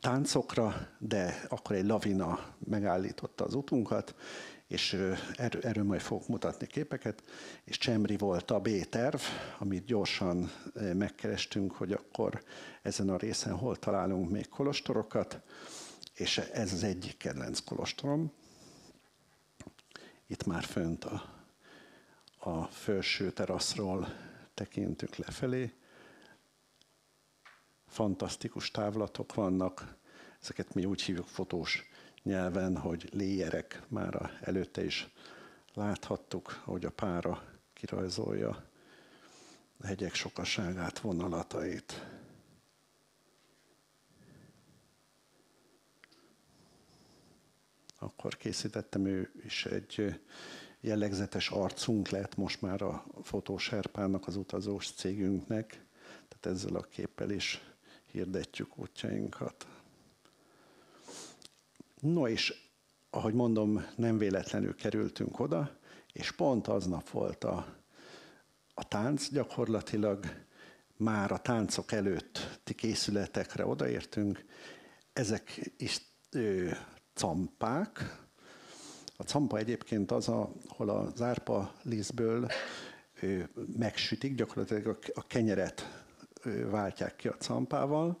táncokra, de akkor egy lavina megállította az utunkat, és erről majd fogok mutatni képeket, és Csemri volt a B-terv, amit gyorsan megkerestünk, hogy akkor ezen a részen hol találunk még kolostorokat, és ez az egyik kedvenc kolostorom. Itt már fönt a felső teraszról tekintünk lefelé. Fantasztikus távlatok vannak, ezeket mi úgy hívjuk fotós nyelven, hogy léjerek, már előtte is láthattuk, hogy a pára kirajzolja a hegyek sokaságát, vonalatait. Akkor készítettem, ő is egy jellegzetes arcunk lett most már a Fotóserpának, az utazós cégünknek, tehát ezzel a képpel is hirdetjük útjainkat. No és, ahogy mondom, nem véletlenül kerültünk oda, és pont aznap volt a tánc, gyakorlatilag már a táncok előtti készületekre odaértünk. Ezek is campák. A campa egyébként az, ahol az árpa lisztből megsütik, gyakorlatilag a kenyeret váltják ki a campával.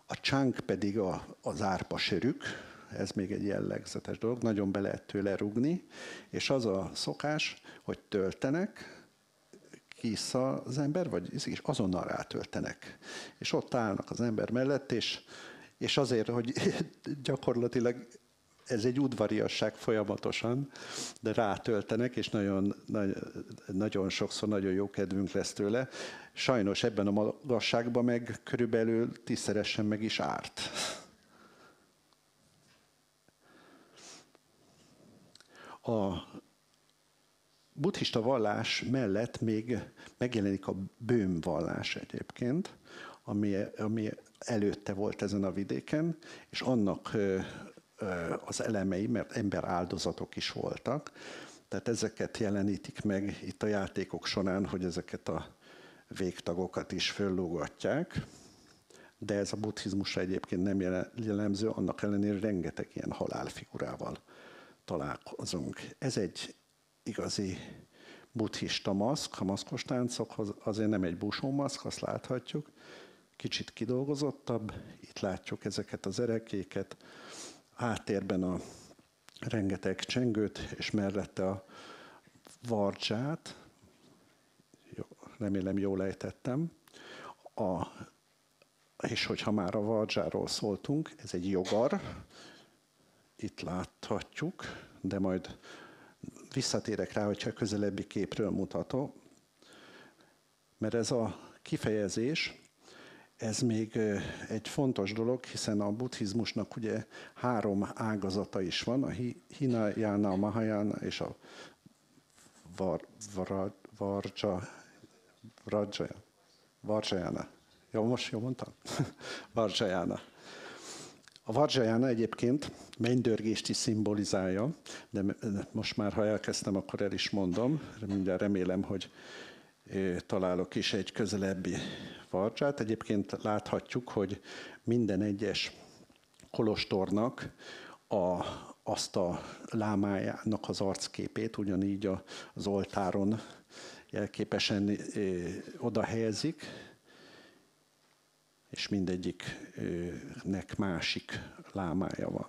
A csánk pedig az árpa sörük, ez még egy jellegzetes dolog, nagyon be lehet tőle rugni, és az a szokás, hogy töltenek, kiissza az ember, és azonnal rátöltenek. És ott állnak az ember mellett, és azért, hogy gyakorlatilag ez egy udvariasság folyamatosan, de rátöltenek, és nagyon sokszor nagyon jó kedvünk lesz tőle. Sajnos ebben a magasságban meg körülbelül 10-szeresen meg is árt. A buddhista vallás mellett még megjelenik a böhm vallás egyébként, ami előtte volt ezen a vidéken, és annak az elemei, mert emberáldozatok is voltak, tehát ezeket jelenítik meg itt a játékok során, hogy ezeket a végtagokat is föllógatják, de ez a buddhizmusra egyébként nem jellemző, annak ellenére rengeteg ilyen halálfigurával találkozunk. Ez egy igazi buddhista maszk, a maszkos táncokhoz azért nem egy busómaszk, azt láthatjuk, kicsit kidolgozottabb, itt látjuk ezeket az erekéket, háttérben a rengeteg csengőt, és mellette a vardzsát, remélem jól ejtettem, és hogyha már a vardzsáról szóltunk, ez egy jogar, itt láthatjuk, de majd visszatérek rá, hogyha a közelebbi képről mutatom, mert ez a kifejezés, ez még egy fontos dolog, hiszen a buddhizmusnak ugye 3 ágazata is van, a Hinayana, a Mahayana és a Vajrayana. Jó, most jól mondtam? Vajrayana. A Vajrayana egyébként mennydörgést is szimbolizálja, de most már, ha elkezdtem, akkor el is mondom. Mindjárt remélem, hogy találok is egy közelebbi vardzsát. Egyébként láthatjuk, hogy minden egyes kolostornak azt a lámájának az arcképét ugyanígy az oltáron jelképesen oda helyezik, és mindegyiknek másik lámája van.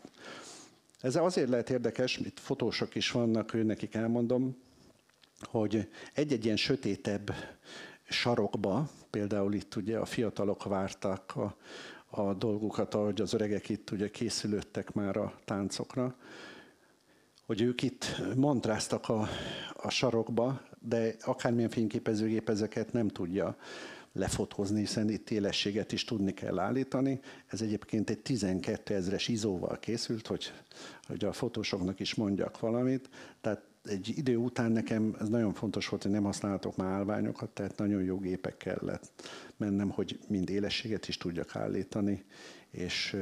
Ez azért lehet érdekes, itt fotósok is vannak, nekik elmondom, hogy egy-egy ilyen sötétebb sarokba, például itt ugye a fiatalok várták a dolgukat, ahogy az öregek itt ugye készülődtek már a táncokra, hogy ők itt montráztak a sarokba, de akármilyen fényképezőgép ezeket nem tudja lefotózni, hiszen itt élességet is tudni kell állítani. Ez egyébként egy 12 000-es izóval készült, hogy a fotósoknak is mondjak valamit. Tehát egy idő után nekem ez nagyon fontos volt, hogy nem használhatok már állványokat, tehát nagyon jó gépek kellett mennem, hogy mind élességet is tudjak állítani, és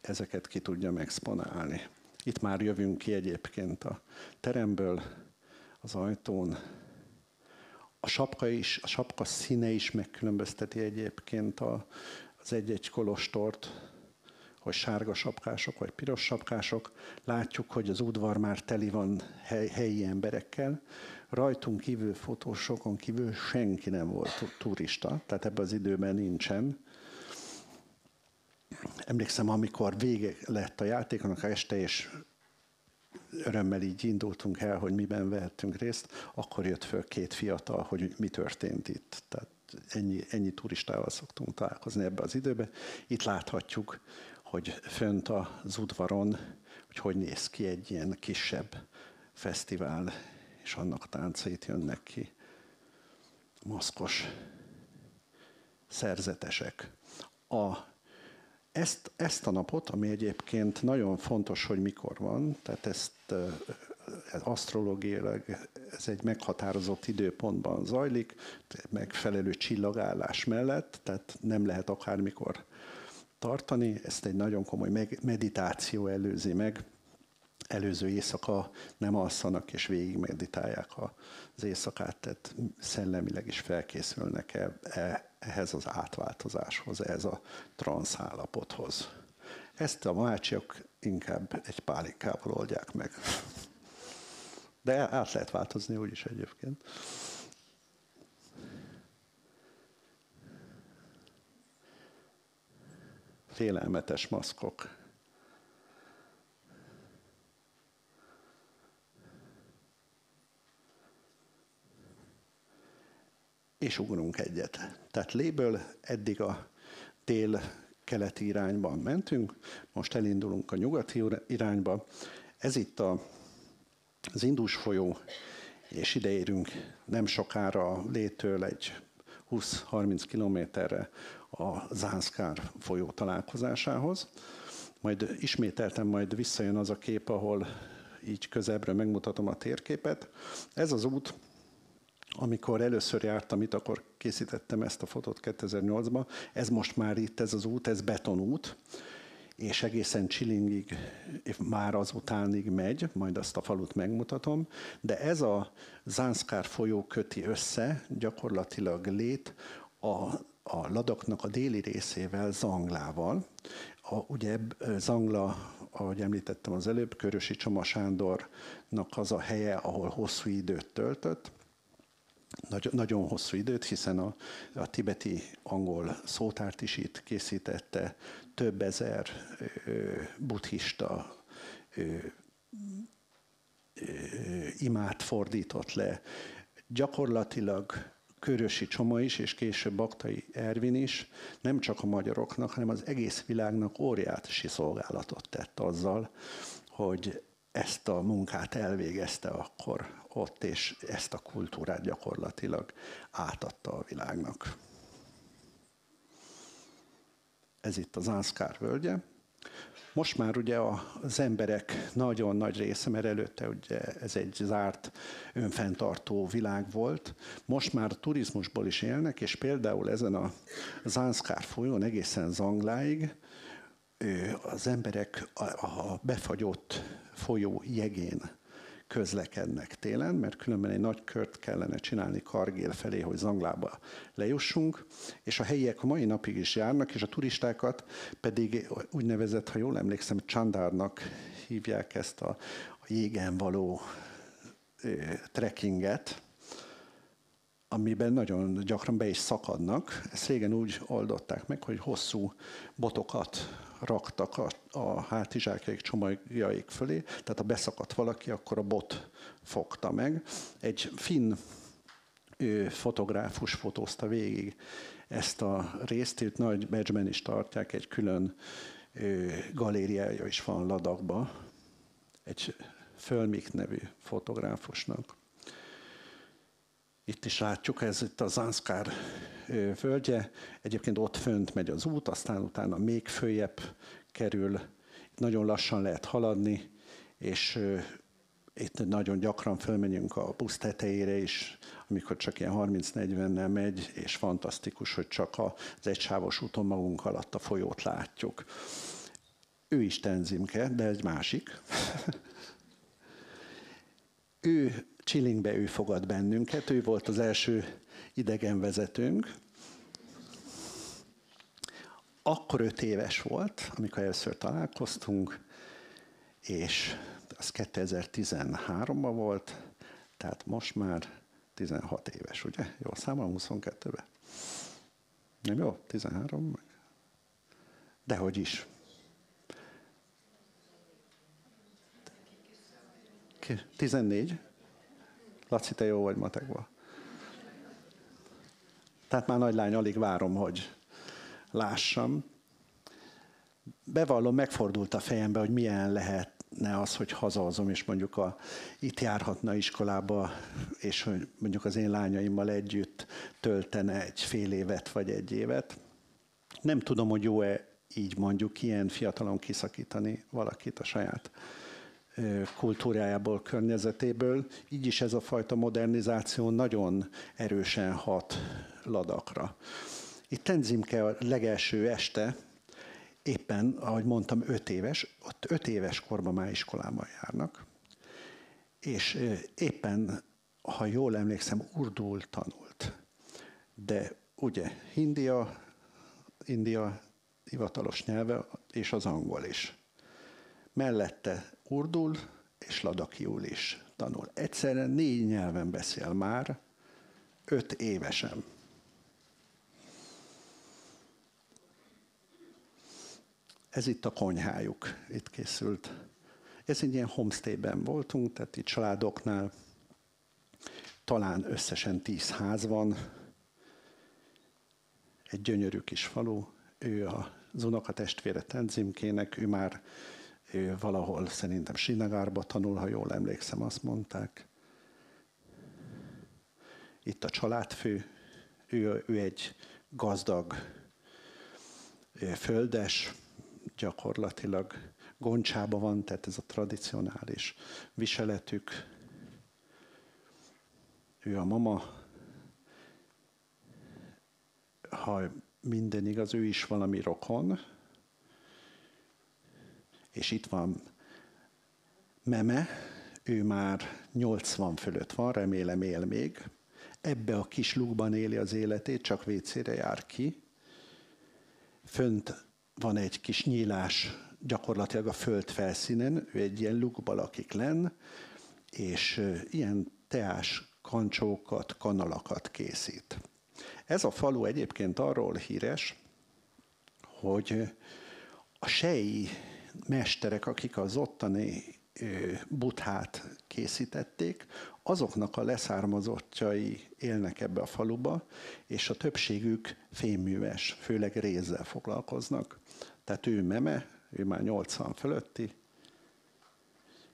ezeket ki tudjam exponálni. Itt már jövünk ki egyébként a teremből, az ajtón. A sapka színe is megkülönbözteti egyébként az egy-egy kolostort, hogy sárga sapkások vagy piros sapkások. Látjuk, hogy az udvar már teli van helyi emberekkel. Rajtunk kívül, fotósokon kívül senki nem volt turista, tehát ebben az időben nincsen. Emlékszem, amikor vége lett a játéknak este, és örömmel így indultunk el, hogy miben vehettünk részt, akkor jött föl 2 fiatal, hogy mi történt itt. Tehát ennyi turistával szoktunk találkozni ebbe az időben. Itt láthatjuk, hogy fönt az udvaron, hogy néz ki egy ilyen kisebb fesztivál, és annak a táncait jönnek ki. Maszkos szerzetesek. Ezt a napot, ami egyébként nagyon fontos, hogy mikor van, tehát ezt asztrológiailag ez egy meghatározott időpontban zajlik, megfelelő csillagállás mellett, tehát nem lehet akármikor tartani, ezt egy nagyon komoly meditáció előzi meg. Előző éjszaka nem alszanak és végig meditálják az éjszakát, tehát szellemileg is felkészülnek ehhez az átváltozáshoz, ehhez a transz állapothoz. Ezt a mácsiak inkább egy pálinkával oldják meg. De át lehet változni úgyis egyébként. Félelmetes maszkok. És ugrunk egyet. Tehát Léből eddig a dél-keleti irányban mentünk, most elindulunk a nyugati irányba. Ez itt az Indus folyó, és ide érünk nem sokára Létől egy 20-30 kilométerre a Zanskar folyó találkozásához. Majd ismételten majd visszajön az a kép, ahol így közelebbről megmutatom a térképet. Ez az út, amikor először jártam itt, akkor készítettem ezt a fotót 2008-ban. Ez most már itt, ez az út, ez betonút, és egészen Csilingig, már azutánig megy, majd azt a falut megmutatom, de ez a Zanskar folyó köti össze gyakorlatilag Lét a Ladaknak a déli részével, Zanglával. Ugye Zangla, ahogy említettem az előbb, Körösi Csoma Sándornak az a helye, ahol hosszú időt töltött. Nagyon hosszú időt, hiszen a tibeti angol szótárt is itt készítette, több ezer buddhista imát fordított le. Gyakorlatilag Körösi Csoma is, és később Baktai Ervin is nem csak a magyaroknak, hanem az egész világnak óriási szolgálatot tett azzal, hogy ezt a munkát elvégezte akkor ott, és ezt a kultúrát gyakorlatilag átadta a világnak. Ez itt az Zanskar völgye. Most már ugye az emberek nagyon nagy része, mert előtte ugye ez egy zárt, önfenntartó világ volt, most már turizmusból is élnek, és például ezen a Zanskar folyón egészen Zangláig az emberek a befagyott folyó jegén közlekednek télen, mert különben egy nagy kört kellene csinálni Kargil felé, hogy Zanglába lejussunk, és a helyiek a mai napig is járnak, és a turistákat pedig úgynevezett, ha jól emlékszem, Chandárnak hívják ezt a jégen való trekkinget, amiben nagyon gyakran be is szakadnak. Ezt régen úgy oldották meg, hogy hosszú botokat raktak a hátizsákjaik, csomagjaik fölé, tehát ha beszakadt valaki, akkor a bot fogta meg. Egy finn fotográfus fotózta végig ezt a részt, itt nagy Bécsben is tartják, egy külön galériája is van Ladakban, egy Fölmik nevű fotográfusnak. Itt is látjuk, ez itt a Zanskar völgye, egyébként ott fönt megy az út, aztán utána még följebb kerül, nagyon lassan lehet haladni, és itt nagyon gyakran fölmegyünk a busz tetejére is, amikor csak ilyen 30-40-nel megy, és fantasztikus, hogy csak az egysávos úton magunk alatt a folyót látjuk. Ő is Tenzimke, de egy másik. Csillingbe ő fogad bennünket, ő volt az első idegenvezetőnk. Akkor 5 éves volt, amikor először találkoztunk, és az 2013-ban volt, tehát most már 16 éves, ugye? Jól számolom, 22-ben? Nem jó? 13? Dehogy is. 14? Laci, te jó vagy matekban. Tehát már nagylány, alig várom, hogy lássam. Bevallom, megfordult a fejembe, hogy milyen lehetne az, hogy hazahozom, és mondjuk itt járhatna iskolába, és hogy mondjuk az én lányaimmal együtt töltene egy fél évet, vagy 1 évet. Nem tudom, hogy jó-e így mondjuk ilyen fiatalon kiszakítani valakit a saját kultúrájából, környezetéből. Így is ez a fajta modernizáció nagyon erősen hat Ladakra. Itt Tenzimke a legelső este, éppen, ahogy mondtam, 5 éves, ott 5 éves korban már iskolában járnak, és éppen, ha jól emlékszem, urdul tanult. De ugye India hivatalos nyelve, és az angol is. Mellette urdul és ladakiul is tanul. Egyszerűen 4 nyelven beszél már, 5 évesen. Ez itt a konyhájuk, itt készült. Ez egy ilyen homestayben voltunk, tehát itt családoknál talán összesen 10 ház van. Egy gyönyörű kis falu. Ő az unokatestvére Tenzimkének, ő valahol szerintem Srinagárba tanul, ha jól emlékszem, azt mondták. Itt a családfő, ő egy gazdag földes, gyakorlatilag goncsában van, tehát ez a tradicionális viseletük. Ő a mama, ha minden igaz, ő is valami rokon. És itt van Meme, ő már 80 fölött van, remélem él még. Ebbe a kis lukban éli az életét, csak WC-re jár ki. Fönt van egy kis nyílás gyakorlatilag a föld felszínen, ő egy ilyen lukba lakik lenn, és ilyen teás kancsókat, kanalakat készít. Ez a falu egyébként arról híres, hogy a sei mesterek, akik az ottani buthát készítették, azoknak a leszármazottjai élnek ebbe a faluba, és a többségük fémműves, főleg rézzel foglalkoznak. Tehát ő Meme, ő már 80 fölötti,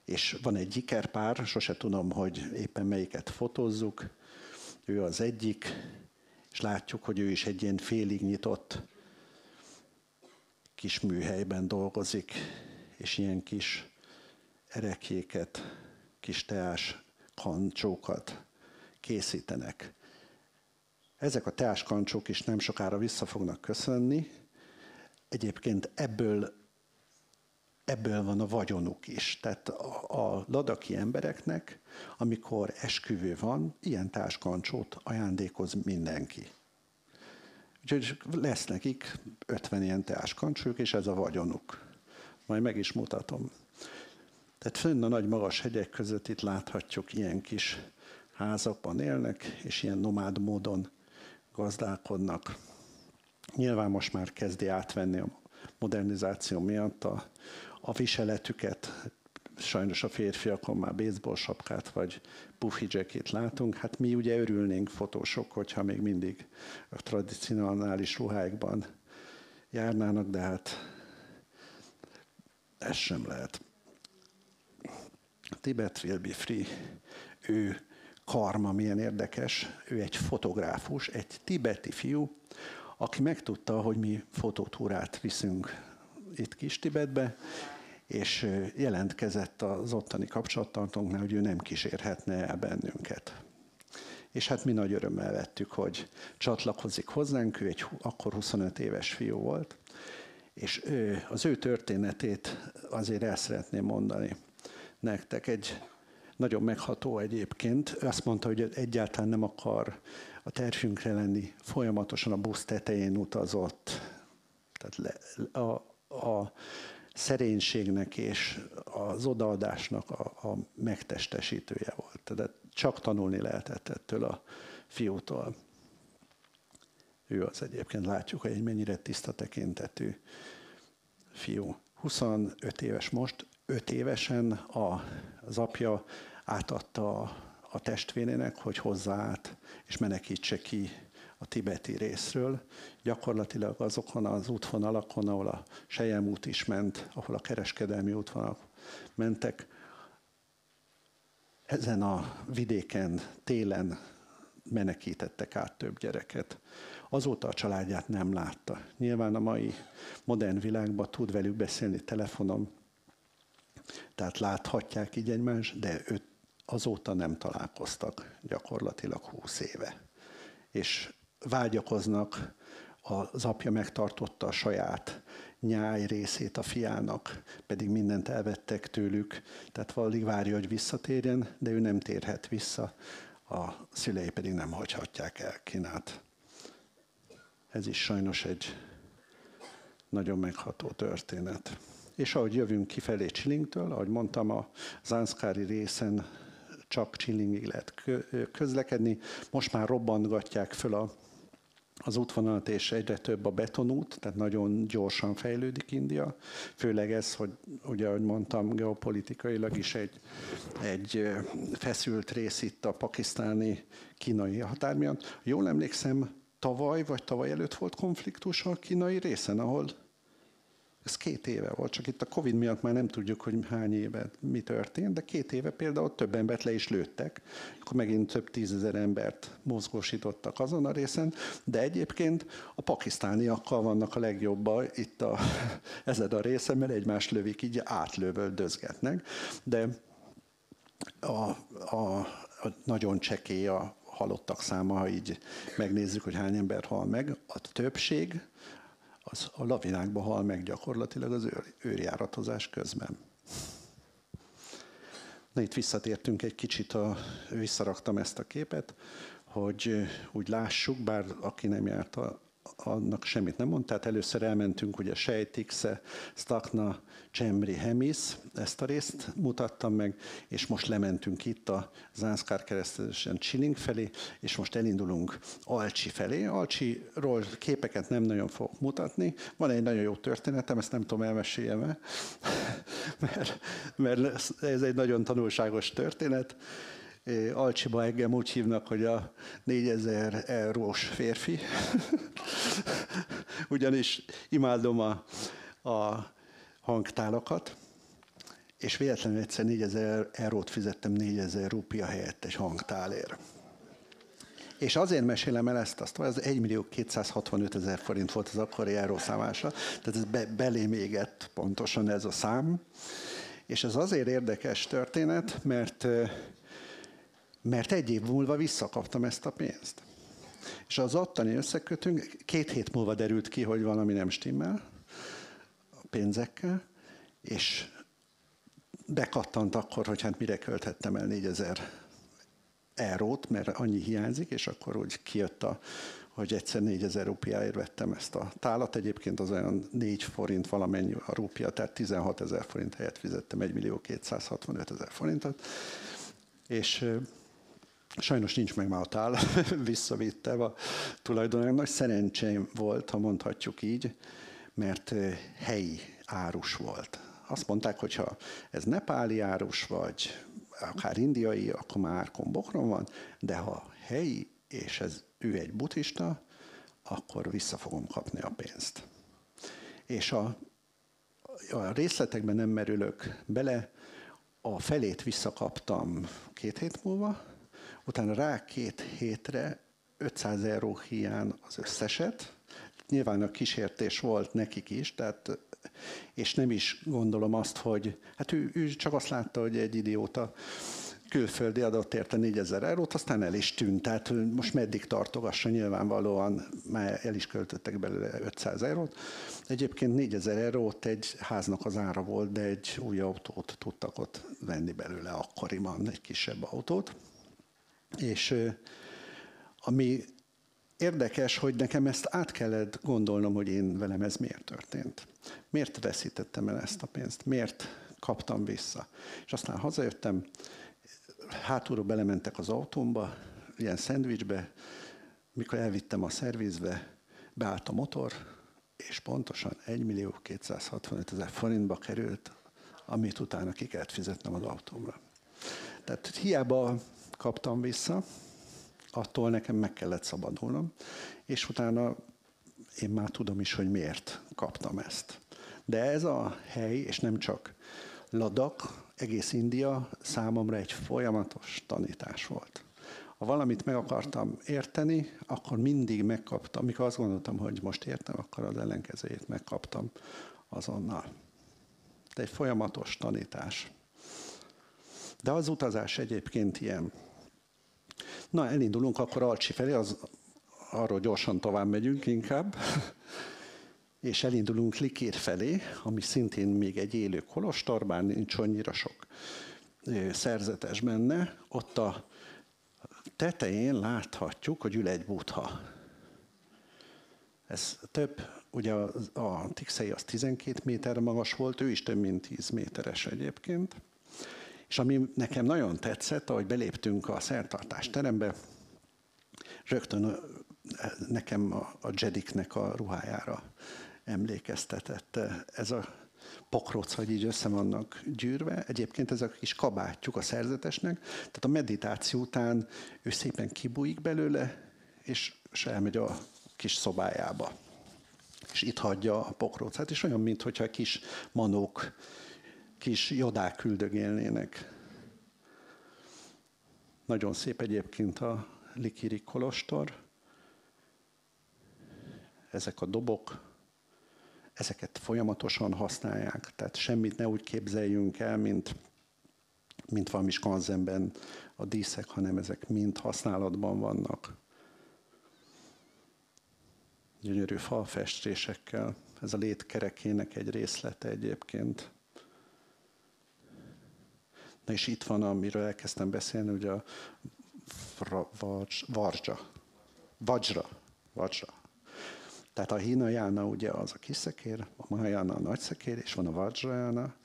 és van egy ikerpár, sose tudom, hogy éppen melyiket fotózzuk, ő az egyik, és látjuk, hogy ő is egy ilyen félig nyitott kis műhelyben dolgozik, és ilyen kis erekjéket, kis teás kancsókat készítenek. Ezek a teás kancsók is nem sokára vissza fognak köszönni. Egyébként ebből van a vagyonuk is. Tehát a ladaki embereknek, amikor esküvő van, ilyen társkancsót ajándékoz mindenki. Úgyhogy lesz nekik 50 ilyen teáskancsők, és ez a vagyonuk. Majd meg is mutatom. Tehát fönn a nagy magas hegyek között itt láthatjuk ilyen kis házakban élnek, és ilyen nomád módon gazdálkodnak. Nyilván most már kezdi átvenni a modernizáció miatt a viseletüket. Sajnos a férfiakon már baseball sapkát vagy puffy jacket látunk. Hát mi ugye örülnénk fotósok, hogyha még mindig a tradicionális ruháikban járnának, de hát ez sem lehet. Tibet will be free. Ő karma milyen érdekes. Ő egy fotográfus, egy tibeti fiú, aki megtudta, hogy mi fotótúrát viszünk itt Kis-Tibetbe, és jelentkezett az ottani kapcsolattartónknál, hogy ő nem kísérhetne el bennünket. És hát mi nagy örömmel vettük, hogy csatlakozik hozzánk, ő akkor 25 éves fiú volt, és az ő történetét azért el szeretném mondani nektek. Egy nagyon megható egyébként. Azt mondta, hogy egyáltalán nem akar a terhünkre lenni, folyamatosan a busz tetején utazott. Tehát a szerénységnek és az odaadásnak a megtestesítője volt. Tehát csak tanulni lehetett ettől a fiútól. Ő az egyébként, látjuk, hogy egy mennyire tiszta tekintetű fiú. 25 éves most, 5 évesen az apja átadta a testvérének, hogy hozzá át, és menekítse ki a tibeti részről. Gyakorlatilag azokon az útvonalakon, ahol a Sejem út is ment, ahol a kereskedelmi útvonalak mentek, ezen a vidéken, télen menekítettek át több gyereket. Azóta a családját nem látta. Nyilván a mai modern világban tud velük beszélni telefonon, tehát láthatják így egymást, de őt azóta nem találkoztak gyakorlatilag 20 éve. És vágyakoznak, az apja megtartotta a saját nyáj részét a fiának, pedig mindent elvettek tőlük, tehát valahogy várja, hogy visszatérjen, de ő nem térhet vissza, a szülei pedig nem hagyhatják el Kínát. Ez is sajnos egy nagyon megható történet. És ahogy jövünk kifelé Csilingtől, ahogy mondtam, a Zanskári részen csak Csilingig lehet közlekedni. Most már robbantgatják föl az útvonalat, és egyre több a betonút, tehát nagyon gyorsan fejlődik India. Főleg ez, hogy ugye, ahogy mondtam, geopolitikailag is egy feszült rész itt a pakisztáni-kínai határ miatt. Jól emlékszem, tavaly vagy tavaly előtt volt konfliktus a kínai részen, ahol ez 2 éve volt, csak itt a Covid miatt már nem tudjuk, hogy hány éve mi történt, de 2 éve például több embert le is lőttek, akkor megint több 10 000 embert mozgósítottak azon a részen, de egyébként a pakisztániakkal vannak a legjobban itt ezen a részen, mert egymást lövik, így átlövöldözgetnek, de a nagyon csekély a halottak száma, ha így megnézzük, hogy hány ember hal meg, a többség az a lavinákba hal meg gyakorlatilag az őrjáratozás közben. Na, itt visszatértünk egy kicsit, visszaraktam ezt a képet, hogy úgy lássuk, bár aki nem járt, annak semmit nem mond. Tehát először elmentünk ugye Sejtiksze, Stakna, Csemri, Hemis, ezt a részt mutattam meg, és most lementünk itt a Zanskar keresztesen Csiling felé, és most elindulunk Alcsi felé. Alcsiról képeket nem nagyon fogok mutatni. Van egy nagyon jó történetem, ezt nem tudom, elmeséljem-e, mert ez egy nagyon tanulságos történet. Alcsiba engem úgy hívnak, hogy a 4000 eurós férfi, ugyanis imádom a hangtálakat, és véletlenül egyszer 4000 eurót fizettem 4000 rupia helyett egy hangtálért. És azért mesélem el ezt, az 1.265.000 forint volt az akkori eurószámása, tehát ez belém égett pontosan ez a szám. És ez azért érdekes történet, mert 1 év múlva visszakaptam ezt a pénzt. És az ottani összekötünk, 2 hét múlva derült ki, hogy valami nem stimmel a pénzekkel, és bekattant akkor, hogy hát mire költhettem el 4000 eurót, mert annyi hiányzik, és akkor úgy kijött, hogy egyszer 4000 rupiáért vettem ezt a tálat. Egyébként az olyan 4 forint valamennyi a rupia, tehát 16 000 forint helyett fizettem 1.265.000 forintot. És Sajnos nincs meg már a tál, visszavittem a tulajdonának. Nagy szerencsém volt, ha mondhatjuk így, mert helyi árus volt. Azt mondták, hogy ha ez nepáli árus, vagy akár indiai, akkor már árkon bokron van, de ha helyi, és ő egy buddhista, akkor vissza fogom kapni a pénzt. És a részletekben nem merülök bele, a felét visszakaptam 2 hét múlva, utána rá 2 hétre 500 euró hiány az összeset. Nyilván a kísértés volt nekik is, és nem is gondolom azt, hogy hát ő csak azt látta, hogy egy idióta külföldi adott érte 4000 eurót, aztán el is tűnt. Tehát most meddig tartogassa, nyilvánvalóan már el is költöttek belőle 500 eurót. Egyébként 4000 eurót egy háznak az ára volt, de egy új autót tudtak ott venni belőle akkoriban, egy kisebb autót. És ami érdekes, hogy nekem ezt át kellett gondolnom, hogy én velem ez miért történt. Miért veszítettem el ezt a pénzt? Miért kaptam vissza? És aztán hazajöttem, hátulról belementek az autómba, ilyen szendvicsbe, mikor elvittem a szervizbe, beállt a motor, és pontosan 1.265.000 forintba került, amit utána ki kellett fizetnem az autómra. Tehát hiába kaptam vissza, attól nekem meg kellett szabadulnom, és utána én már tudom is, hogy miért kaptam ezt. De ez a hely, és nem csak Ladakh, egész India számomra egy folyamatos tanítás volt. Ha valamit meg akartam érteni, akkor mindig megkaptam. Amikor azt gondoltam, hogy most értem, akkor az ellenkezőjét megkaptam azonnal. De egy folyamatos tanítás. De az utazás egyébként ilyen. Na, elindulunk akkor Alcsi felé, arról gyorsan tovább megyünk inkább. És elindulunk Likir felé, ami szintén még egy élő kolostor, bár nincs annyira sok szerzetes benne. Ott a tetején láthatjuk, hogy ül egy buddha. Ez több, ugye a Tikszei az 12 méter magas volt, ő is több mint 10 méteres egyébként. És ami nekem nagyon tetszett, ahogy beléptünk a szertartás terembe, rögtön nekem a Jediknek a ruhájára emlékeztetett. Ez a pokroc, hogy így össze vannak gyűrve. Egyébként ez a kis kabátjuk a szerzetesnek. Tehát a meditáció után ő szépen kibújik belőle, és elmegy a kis szobájába. És itt hagyja a pokrócát, és olyan, mintha kis manók, kis jodák küldögélnének. Nagyon szép egyébként a likiri kolostor. Ezek a dobok, ezeket folyamatosan használják, tehát semmit ne úgy képzeljünk el, mint valami skanzenben a díszek, hanem ezek mind használatban vannak. Gyönyörű falfestésekkel. Ez a létkerekének egy részlete egyébként. Na és itt van, amiről elkezdtem beszélni, ugye a Vajra. Tehát a Hinayana ugye az a kis szekér, a Mahayana a nagy szekér, és van a Vajrayana,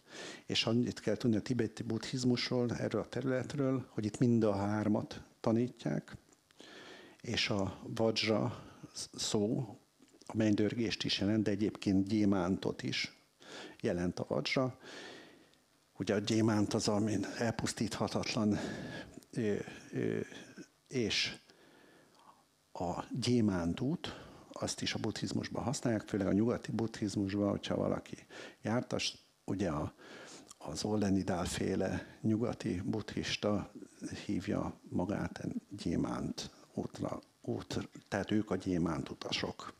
és annyit kell tudni a tibeti buddhizmusról, erről a területről, hogy itt mind a 3 tanítják, és a Vajra szó a mennydörgést is jelent, de egyébként gyémántot is jelent a Vajra. Ugye a gyémánt az, amin elpusztíthatatlan, és a gyémántút, azt is a buddhizmusban használják, főleg a nyugati buddhizmusban, hogyha valaki jártas, ugye az Olenidál-féle nyugati buddhista hívja magát gyémánt útra, tehát ők a gyémánt utasok.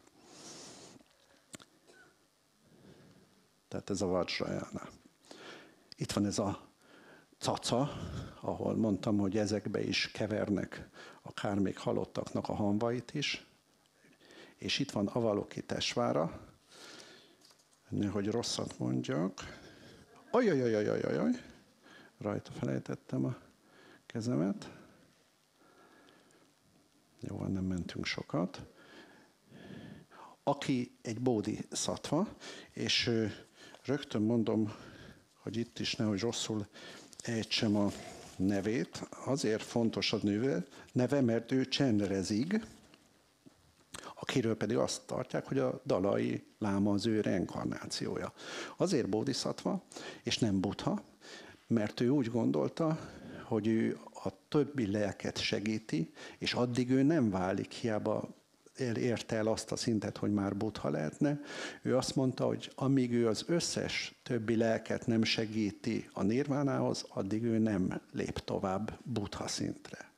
Tehát ez a Vajrayana. Itt van ez a caca, ahol mondtam, hogy ezekbe is kevernek akár még halottaknak a hamvait is. És itt van Avalokitesvara, nehogy rosszat mondjak. Ajajajajajajaj, rajta felejtettem a kezemet. Jó, nem mentünk sokat. Aki egy bódhisattva, és rögtön mondom, hogy itt is nehogy rosszul ejtsem a nevét. Azért fontos a neve, mert ő Csenrezig, akiről pedig azt tartják, hogy a Dalai Láma az ő reinkarnációja. Azért bodhisattva, és nem Buddha, mert ő úgy gondolta, hogy ő a többi lelket segíti, és addig ő nem válik, hiába érte el azt a szintet, hogy már Buddha lehetne. Ő azt mondta, hogy amíg ő az összes többi lelket nem segíti a nirvánához, addig ő nem lép tovább Buddha szintre.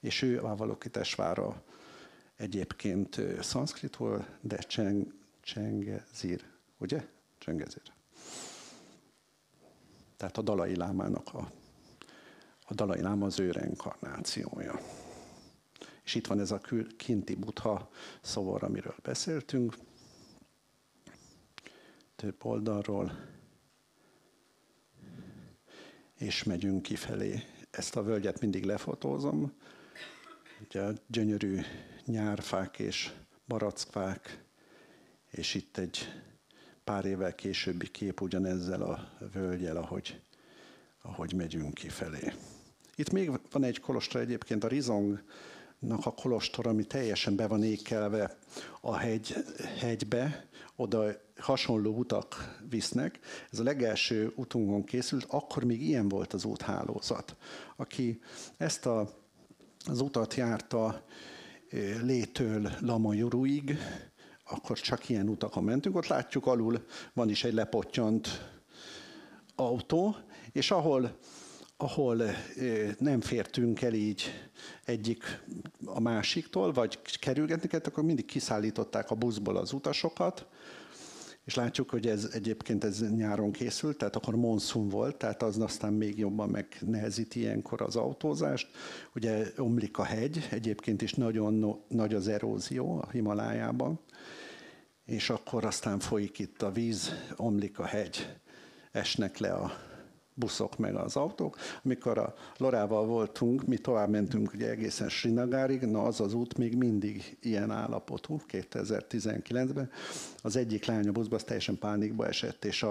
És ő Avalokitesvara egyébként szanszkritból, de Csengezir, ugye? Csengezir. Tehát a Dalai Lámának a Dalai Láma az ő reinkarnációja. És itt van ez a kinti Buddha szobor, amiről beszéltünk. Több oldalról. És megyünk kifelé. Ezt a völgyet mindig lefotózom. Ugye a gyönyörű nyárfák és barackfák, és itt egy pár évvel későbbi kép ugyanezzel a völgyel, ahogy megyünk kifelé. Itt még van egy kolostor egyébként, a Rizongnak a kolostor, ami teljesen be van ékelve a hegybe, oda hasonló utak visznek. Ez a legelső utunkon készült, akkor még ilyen volt az úthálózat. Aki ezt az utat járta Létől Lamajuruig, akkor csak ilyen utakon mentünk. Ott látjuk, alul van is egy lepottyant autó, és ahol nem fértünk el így egyik a másiktól, vagy kerülgetni kellett, akkor mindig kiszállították a buszból az utasokat, és látjuk, hogy egyébként ez nyáron készült, tehát akkor monszun volt, tehát az aztán még jobban megnehezíti ilyenkor az autózást. Ugye omlik a hegy, egyébként is nagyon nagy az erózió a Himalájában, és akkor aztán folyik itt a víz, omlik a hegy, esnek le a buszok meg az autók. Amikor a Lorával voltunk, mi tovább mentünk ugye egészen Srinagárig, na az az út még mindig ilyen állapotú, 2019-ben. Az egyik lány a buszban teljesen pánikba esett, és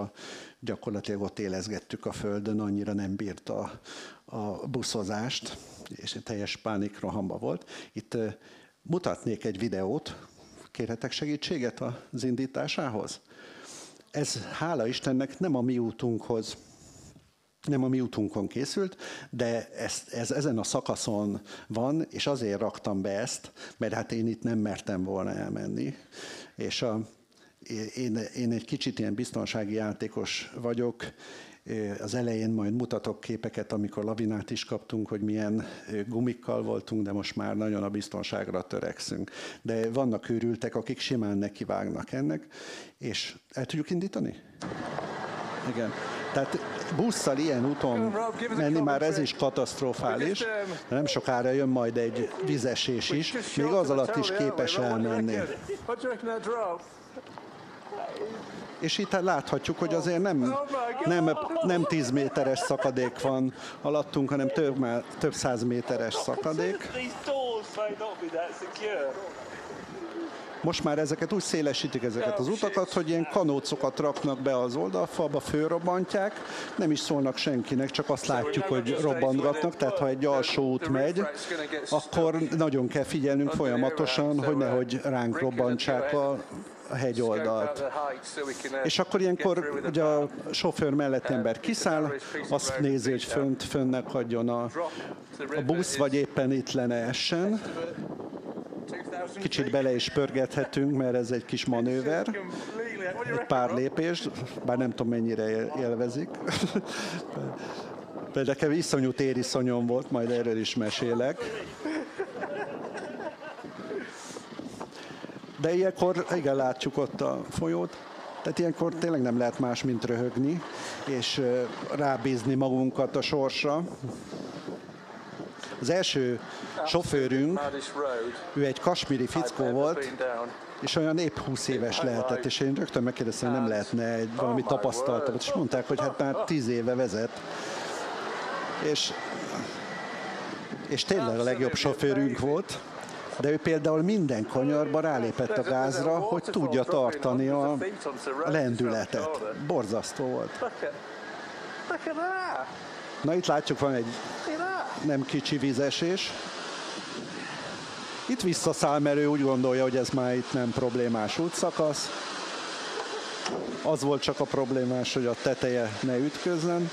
gyakorlatilag ott élezgettük a földön, annyira nem bírta a buszozást, és teljes pánikrohamba volt. Itt mutatnék egy videót, kérhetek segítséget az indításához? Ez hála Istennek nem a mi útunkon készült, de ez ezen a szakaszon van, és azért raktam be ezt, mert hát én itt nem mertem volna elmenni. És én egy kicsit ilyen biztonsági játékos vagyok. Az elején majd mutatok képeket, amikor lavinát is kaptunk, hogy milyen gumikkal voltunk, de most már nagyon a biztonságra törekszünk. De vannak őrültek, akik simán nekivágnak ennek, és el tudjuk indítani? Igen. Tehát busszal ilyen úton menni már ez is katasztrofális, de nem sokára jön majd egy vízesés is, még az alatt is képes elmenni. És itt láthatjuk, hogy azért nem 10 méteres szakadék van alattunk, hanem több 100 méteres szakadék. Most már ezeket úgy szélesítik ezeket az utakat, hogy ilyen kanócokat raknak be az oldalfalba, fölrobbantják, nem is szólnak senkinek, csak azt látjuk, hogy robbantgatnak, tehát ha egy alsó út megy, akkor nagyon kell figyelnünk folyamatosan, hogy nehogy ránk robbantsák a hegyoldalt. És akkor ilyenkor ugye a sofőr mellett ember kiszáll, azt nézi, hogy föntnek hagyjon a busz, vagy éppen itt lenne essen. Kicsit bele is pörgethetünk, mert ez egy kis manőver, egy pár lépés, bár nem tudom mennyire élvezik. De nekem iszonyú tériszonyom volt, majd erről is mesélek. De ilyenkor, igen, látjuk ott a folyót, tehát ilyenkor tényleg nem lehet más, mint röhögni, és rábízni magunkat a sorsra. Az első sofőrünk, ő egy kasmíri fickó volt, és olyan épp 20 éves lehetett, és én rögtön megkérdeztem, hogy nem lehetne valami tapasztaltabbat, és mondták, hogy hát már 10 éve vezet. És tényleg a legjobb sofőrünk volt, de ő például minden kanyarba rálépett a gázra, hogy tudja tartani a lendületet. Borzasztó volt. Na itt látjuk, van egy nem kicsi vízesés. Itt visszaszáll, mert ő úgy gondolja, hogy ez már itt nem problémás útszakasz. Az volt csak a problémás, hogy a teteje ne ütközzen.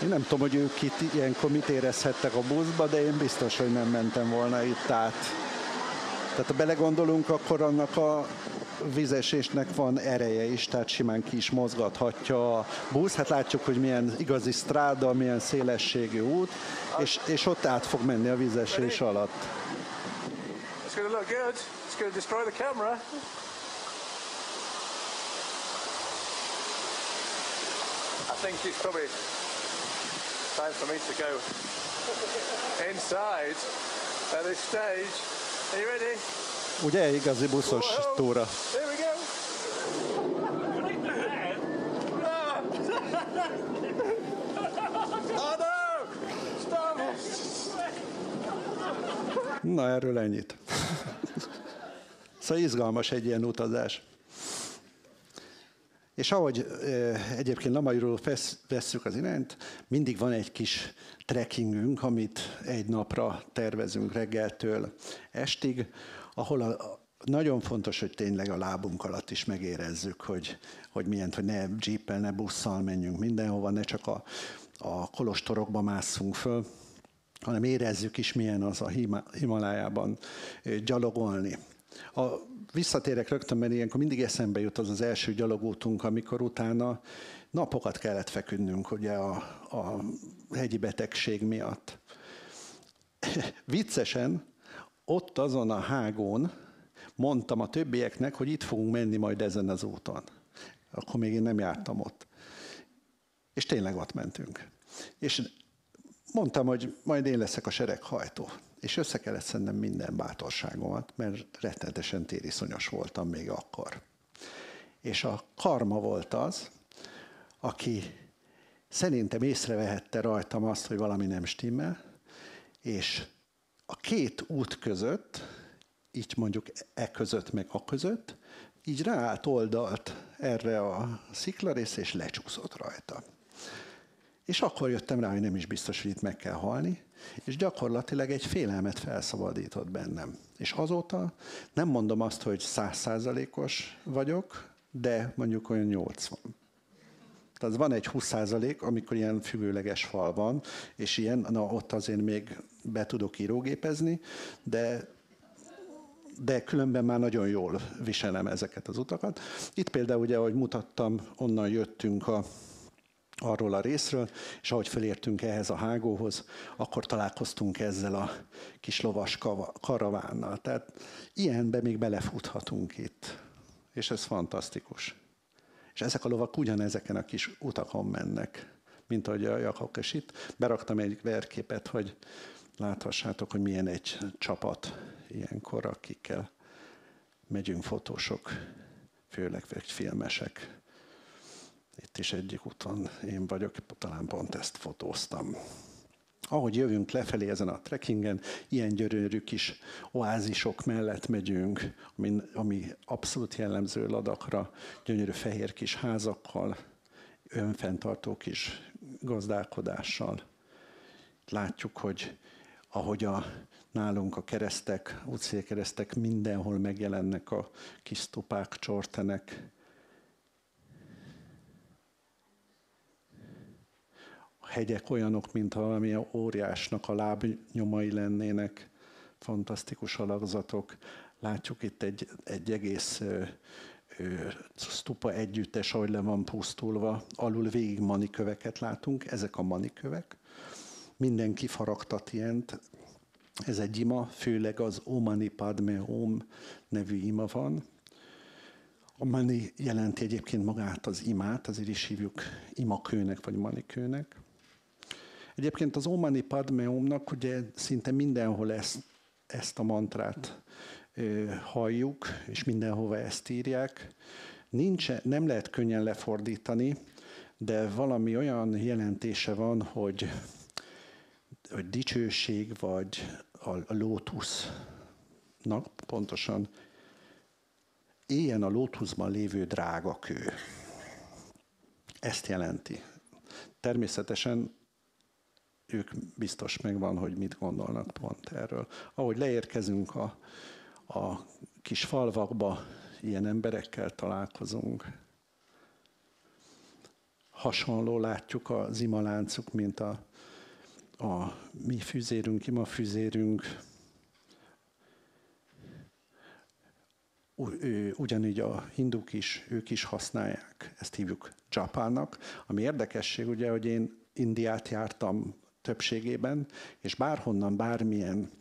Én nem tudom, hogy ők itt ilyenkor mit érezhettek a buszba, de én biztos, hogy nem mentem volna itt át. Tehát ha belegondolunk, akkor annak a vízesésnek van ereje is, tehát simán ki is mozgathatja a busz. Hát látjuk, hogy milyen igazi stráda, milyen szélességű út, és ott át fog menni a vízesés alatt. It's going to look good. It's going to destroy the camera. I think it's probably time for me to go inside at this stage. Are you ready? Ugye, igazi buszos túra. Here we go. Oh no! Stop! Na, erről ennyit. Szóval izgalmas egy ilyen utazás. És ahogy egyébként Lamairól vesszük az irányt, mindig van egy kis trekkingünk, amit egy napra tervezünk reggeltől estig, ahol nagyon fontos, hogy tényleg a lábunk alatt is megérezzük, hogy milyen, hogy ne jeeppel, ne busszal menjünk mindenhova, ne csak a kolostorokba másszunk föl, hanem érezzük is, milyen az a Himalájában gyalogolni. Visszatérek rögtön, mert ilyenkor mindig eszembe jut az első gyalogútunk, amikor utána napokat kellett feküdnünk ugye a hegyi betegség miatt. Viccesen, ott azon a hágón mondtam a többieknek, hogy itt fogunk menni majd ezen az úton. Akkor még én nem jártam ott. És tényleg ott mentünk. És mondtam, hogy majd én leszek a sereghajtó. És össze kellett szednem minden bátorságomat, mert rettenetesen tériszonyos voltam még akkor. És a karma volt az, aki szerintem észrevehette rajtam azt, hogy valami nem stimmel, és a két út között, így mondjuk között meg között, így ráállt oldalt erre a sziklarészre, és lecsúszott rajta. És akkor jöttem rá, hogy nem is biztos, hogy itt meg kell halni, és gyakorlatilag egy félelmet felszabadított bennem. És azóta nem mondom azt, hogy 100%-os vagyok, de mondjuk olyan 80. Tehát van egy 20%, amikor ilyen függőleges fal van, és ilyen, na ott azért még be tudok írógépezni, de különben már nagyon jól viselem ezeket az utakat. Itt például ugye, ahogy mutattam, onnan jöttünk arról a részről, és ahogy felértünk ehhez a hágóhoz, akkor találkoztunk ezzel a kis lovas karavánnal. Tehát ilyenbe még belefuthatunk itt. És ez fantasztikus. És ezek a lovak ugyanezeken a kis utakon mennek, mint ahogy a Jakab is itt. Beraktam egy verképet, hogy láthassátok, hogy milyen egy csapat ilyenkor, akikkel megyünk fotósok, főleg filmesek. Itt is egyik úton én vagyok, talán pont ezt fotóztam. Ahogy jövünk lefelé ezen a trekkingen, ilyen gyönyörű kis oázisok mellett megyünk, ami abszolút jellemző Ladakra, gyönyörű fehér kis házakkal, önfenntartó kis gazdálkodással. Látjuk, hogy ahogy nálunk a keresztek, útszélkeresztek mindenhol megjelennek a kis stupák, csortenek. A hegyek olyanok, mint valami óriásnak a lábnyomai lennének, fantasztikus alakzatok. Látjuk itt egy egész stupa együttes, ahogy le van pusztulva. Alul végig maniköveket látunk, ezek a manikövek. Minden kifaragtat ilyent. Ez egy ima, főleg az Om Mani Padme Hum nevű ima van. A mani jelenti egyébként magát az imát, azért is hívjuk imakőnek vagy manikőnek. Egyébként az Om Mani Padme Humnak ugye szinte mindenhol ezt a mantrát halljuk, és mindenhova ezt írják. Nem lehet könnyen lefordítani, de valami olyan jelentése van, hogy dicsőség, vagy a lótusznak pontosan éljen a lótuszban lévő drága kő. ezt jelenti. Természetesen ők biztos megvan, hogy mit gondolnak pont erről. Ahogy leérkezünk a kis falvakba, ilyen emberekkel találkozunk. Hasonló látjuk az imaláncuk, mint a mi füzérünk, imafüzérünk. Ugyanígy a hinduk is, ők is használják. Ezt hívjuk japának. Ami érdekesség, ugye, hogy én Indiát jártam többségében, és bárhonnan, bármilyen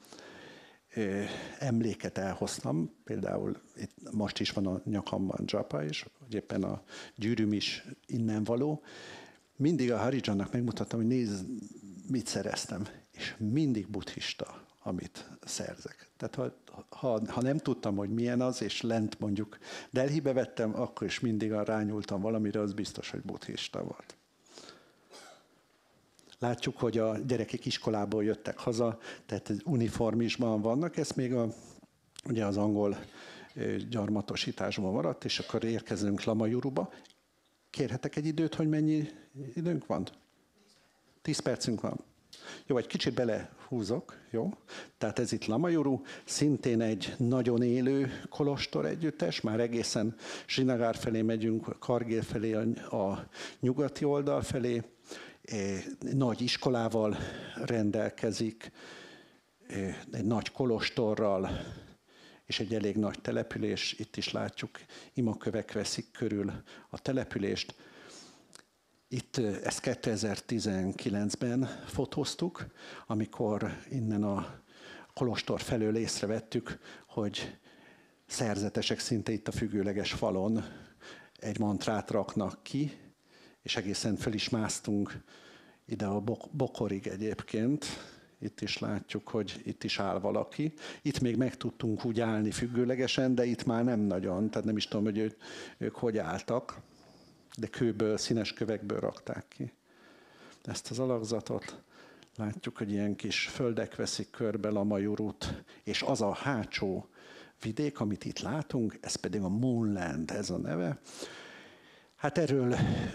emléket elhoztam, például itt most is van a nyakamban japa, és hogy éppen a gyűrűm is innen való. Mindig a Harijannak megmutattam, hogy nézd, mit szereztem, és mindig buddhista, amit szerzek. Tehát ha nem tudtam, hogy milyen az, és lent mondjuk Delhibe vettem, akkor is mindig rányúltam valamire, az biztos, hogy buddhista volt. Látjuk, hogy a gyerekek iskolából jöttek haza, tehát uniformisban vannak, ez még ugye az angol gyarmatosításban maradt, és akkor érkezünk Lamajuruba. Kérhetek egy időt, hogy mennyi időnk van? 10 percünk van. Jó, egy kicsit belehúzok, jó? Tehát ez itt Lamajuru, szintén egy nagyon élő kolostor együttes, már egészen Srinagar felé megyünk, Kargil felé, a nyugati oldal felé, nagy iskolával rendelkezik, egy nagy kolostorral, és egy elég nagy település. Itt is látjuk, imakövek veszik körül a települést. Itt ezt 2019-ben fotóztuk, amikor innen a kolostor felől észrevettük, hogy szerzetesek szinte itt a függőleges falon egy mantrát raknak ki, és egészen fel is másztunk ide a bokorig egyébként. Itt is látjuk, hogy itt is áll valaki. Itt még meg tudtunk úgy állni függőlegesen, de itt már nem nagyon, tehát nem is tudom, hogy ők hogy álltak, de kőből, színes kövekből rakták ki ezt az alakzatot. Látjuk, hogy ilyen kis földek veszik körbe Lamajurut, és az a hátsó vidék, amit itt látunk, ez pedig a Moonland, ez a neve. Hát erről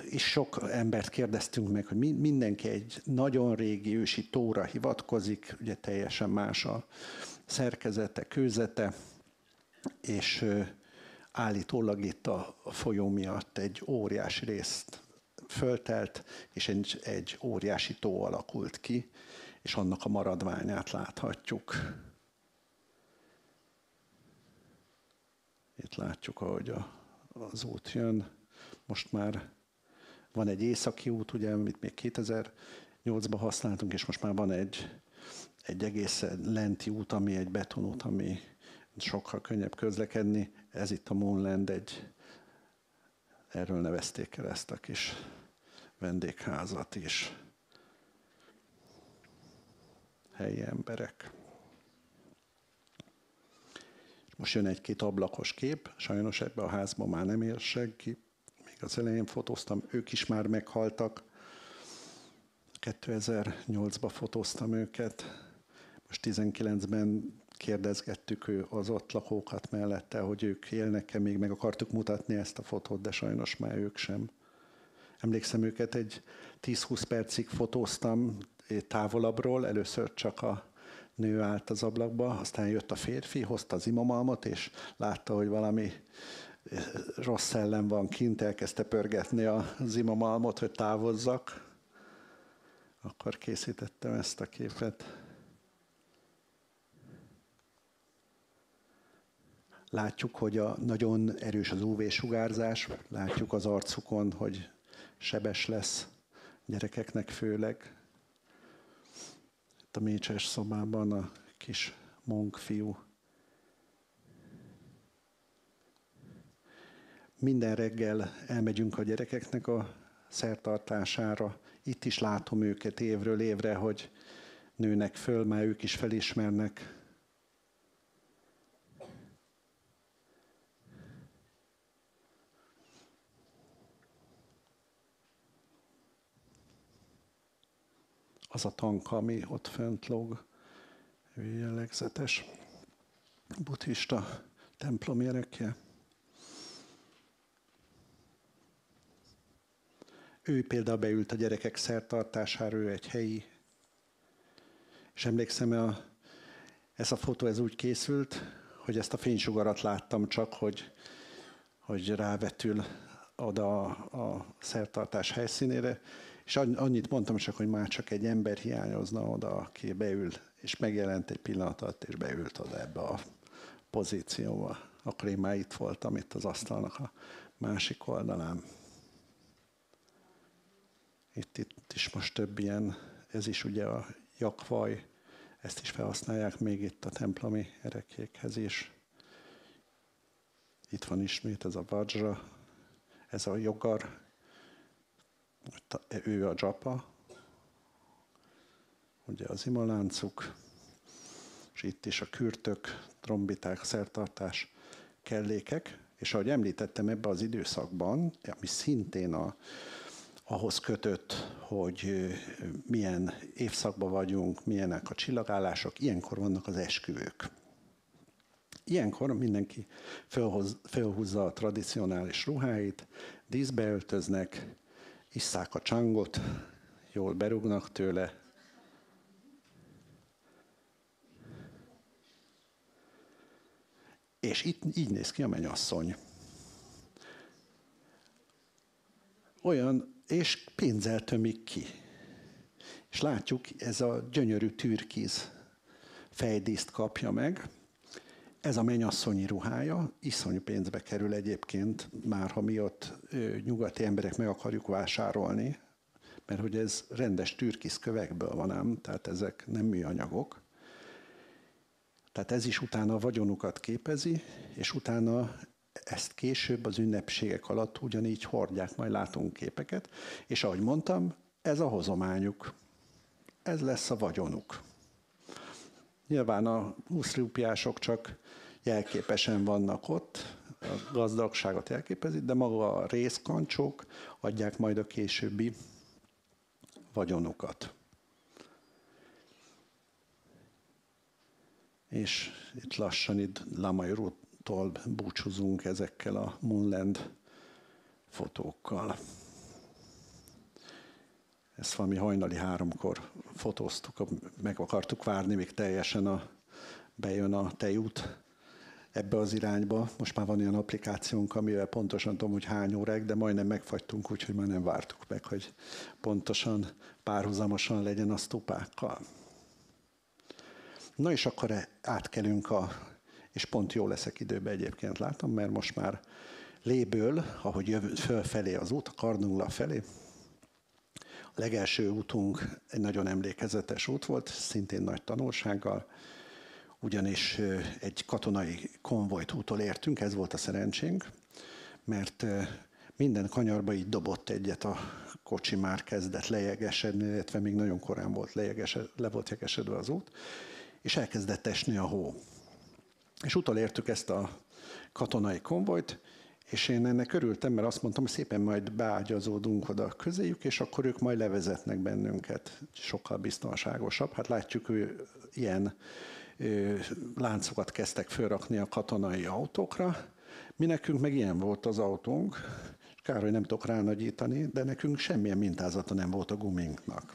is sok embert kérdeztünk meg, hogy mindenki egy nagyon régi ősi tóra hivatkozik, ugye teljesen más a szerkezete, kőzete, és állítólag itt a folyó miatt egy óriási részt föltelt, és egy óriási tó alakult ki, és annak a maradványát láthatjuk. Itt látjuk, ahogy az út jön. Most már van egy északi út, ugye, amit még 2008-ban használtunk, és most már van egy egészen lenti út, ami egy betonút, ami sokkal könnyebb közlekedni. Ez itt a Moonland, erről nevezték el ezt a kis vendégházat is. Helyi emberek. Most jön egy-két ablakos kép, sajnos ebbe a házban már nem ér senki. Még az elején fotóztam, ők is már meghaltak. 2008-ban fotóztam őket. Most 19-ben kérdezgettük az ott lakókat mellette, hogy ők élnek-e, még meg akartuk mutatni ezt a fotót, de sajnos már ők sem. Emlékszem, őket egy 10-20 percig fotóztam távolabbról, először csak a nő állt az ablakba, aztán jött a férfi, hozta az imamalmot, és látta, hogy valami rossz szellem van kint, elkezdte pörgetni az imamalmot, hogy távozzak. Akkor készítettem ezt a képet. Látjuk, hogy nagyon erős az UV-sugárzás, látjuk az arcukon, hogy sebes lesz gyerekeknek főleg. Itt a mécses szobában a kis monk fiú. Minden reggel elmegyünk a gyerekeknek a szertartására. Itt is látom őket évről évre, hogy nőnek föl, már ők is felismernek. Az a tanka, ami ott fönt lóg, ő jellegzetes buddhista templom gyerekje. ő például beült a gyerekek szertartására, ő egy helyi. És emlékszem, ez a fotó ez úgy készült, hogy ezt a fénysugarat láttam csak, hogy rávetül oda a szertartás helyszínére, és annyit mondtam csak, hogy már csak egy ember hiányozna oda, aki beül, és megjelent egy pillanat alatt, és beült oda ebbe a pozícióba. Akkor én már itt voltam, itt az asztalnak a másik oldalán. Itt is most több ilyen, ez is ugye a jakvaj, ezt is felhasználják még itt a templomi erekékhez is. Itt van ismét ez a vajra, ez a jogar, ő a dzsapa, ugye az imaláncuk, és itt is a kürtök, trombiták, szertartás, kellékek, és ahogy említettem ebben az időszakban, ami szintén ahhoz kötött, hogy milyen évszakban vagyunk, milyenek a csillagállások, ilyenkor vannak az esküvők. Ilyenkor mindenki felhúzza a tradicionális ruháit, díszbe öltöznek, isszák a csangot, jól berúgnak tőle. És itt így néz ki a mennyasszony. Olyan, és pénzzel tömik ki. És látjuk, ez a gyönyörű türkiz fejdíszt kapja meg. Ez a mennyasszonyi ruhája, iszonyú pénzbe kerül egyébként, már ha mi ott nyugati emberek meg akarjuk vásárolni, mert hogy ez rendes türkisz kövekből van ám, tehát ezek nem műanyagok. Tehát ez is utána a vagyonukat képezi, és utána ezt később az ünnepségek alatt ugyanígy hordják, majd látunk képeket, és ahogy mondtam, ez a hozományuk, ez lesz a vagyonuk. Nyilván a 20 rupiások csak jelképesen vannak ott, a gazdagságot jelképezik, de maga a részkancsók adják majd a későbbi vagyonukat. És itt lassan itt Lamajrútól búcsúzunk ezekkel a Moonland fotókkal. Ezt valami hajnali 3-kor fotóztuk, meg akartuk várni, még teljesen bejön a tejút ebbe az irányba. Most már van olyan applikációnk, amivel pontosan tudom, hogy hány órák, de majdnem megfagytunk, úgyhogy már nem vártuk meg, hogy pontosan párhuzamosan legyen a stupákkal. Na és akkor átkelünk és pont jól leszek időben egyébként látom, mert most már Léből, ahogy jövő fölfelé az út, a Kardungla felé, a legelső útunk egy nagyon emlékezetes út volt, szintén nagy tanulsággal, ugyanis egy katonai konvojt úttól értünk, ez volt a szerencsénk, mert minden kanyarba így dobott egyet a kocsi, már kezdett lejegesedni, illetve még nagyon korán volt le volt jegesedve az út, és elkezdett esni a hó. És utolértük ezt a katonai konvojt, és én ennek örültem, mert azt mondtam, hogy szépen majd beágyazódunk oda közéjük, és akkor ők majd levezetnek bennünket. Sokkal biztonságosabb. Hát látjuk, hogy ilyen láncokat kezdtek fölrakni a katonai autókra. Mi nekünk meg ilyen volt az autónk. Kár, hogy nem tudok ránagyítani, de nekünk semmilyen mintázata nem volt a guminknak.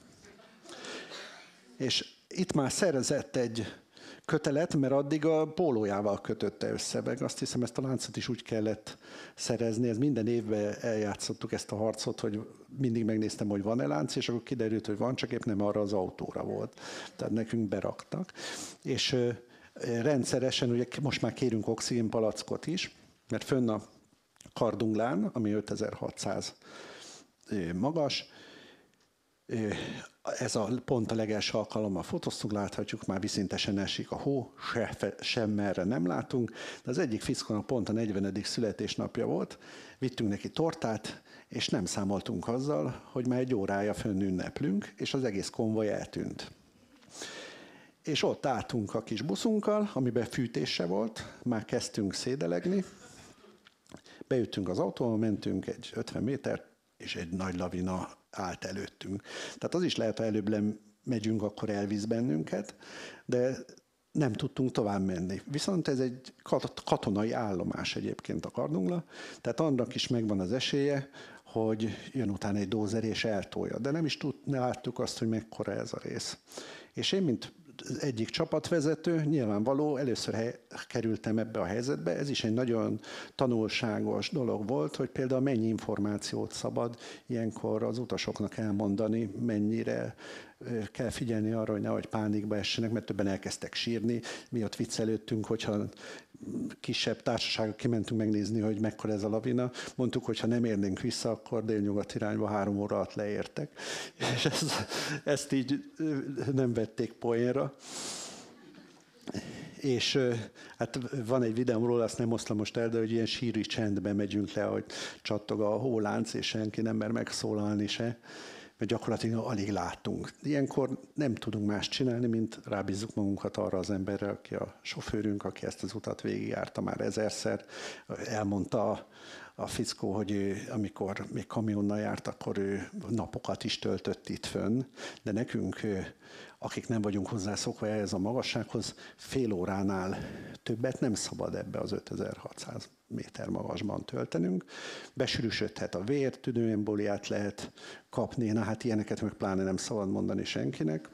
És itt már szerzett egy kötelet, mert addig a pólójával kötötte össze, meg azt hiszem, ezt a láncot is úgy kellett szerezni. Ez minden évben eljátszottuk ezt a harcot, hogy mindig megnéztem, hogy van-e lánc, és akkor kiderült, hogy van, csak épp nem arra az autóra volt. Tehát nekünk beraktak. És rendszeresen, ugye most már kérünk oxigénpalackot is, mert fönn a Kardunglán, ami 5600 magas, ez a pont a legelső alkalommal fotóztunk, láthatjuk, már viszintesen esik a hó, sem merre nem látunk, de az egyik fickónak pont a 40. születésnapja volt, vittünk neki tortát, és nem számoltunk azzal, hogy már egy órája fönn ünneplünk, és az egész konvoj eltűnt. És ott álltunk a kis buszunkkal, amiben fűtése volt, már kezdtünk szédelegni, beüttünk az autóba, mentünk egy 50 métert, és egy nagy lavina állt előttünk. Tehát az is lehet, ha előbb megyünk, akkor elvisz bennünket, de nem tudtunk tovább menni. Viszont ez egy katonai állomás egyébként a Kardungla, tehát annak is megvan az esélye, hogy jön utána egy dózer és eltolja. De nem is láttuk azt, hogy mekkora ez a rész. És én, mint egyik csapatvezető, nyilvánvaló, először kerültem ebbe a helyzetbe, ez is egy nagyon tanulságos dolog volt, hogy például mennyi információt szabad ilyenkor az utasoknak elmondani, mennyire kell figyelni arra, hogy nehogy pánikba essenek, mert többen elkezdtek sírni. Mi ott viccelődtünk, hogyha kisebb társaságok kimentünk megnézni, hogy mekkora ez a lavina. Mondtuk, hogy ha nem érnénk vissza, akkor délnyugat irányba 3 óra alatt leértek. És ezt így nem vették poénra. És hát van egy videóm róla, azt nem oszlom most el, de hogy ilyen síri csendben megyünk le, hogy csattog a hólánc, és senki nem mer megszólalni se, mert gyakorlatilag alig látunk. Ilyenkor nem tudunk más csinálni, mint rábízzuk magunkat arra az emberre, aki a sofőrünk, aki ezt az utat végigjárta már 1000-szer. Elmondta a fickó, hogy ő, amikor még kamionnal járt, akkor ő napokat is töltött itt fönn, de nekünk, akik nem vagyunk hozzászokva ehhez a magassághoz, fél óránál többet nem szabad ebbe az 5600 méter magasban töltenünk. Besűrűsödhet a vér, tüdőembóliát lehet kapni, na hát ilyeneket meg pláne nem szabad mondani senkinek.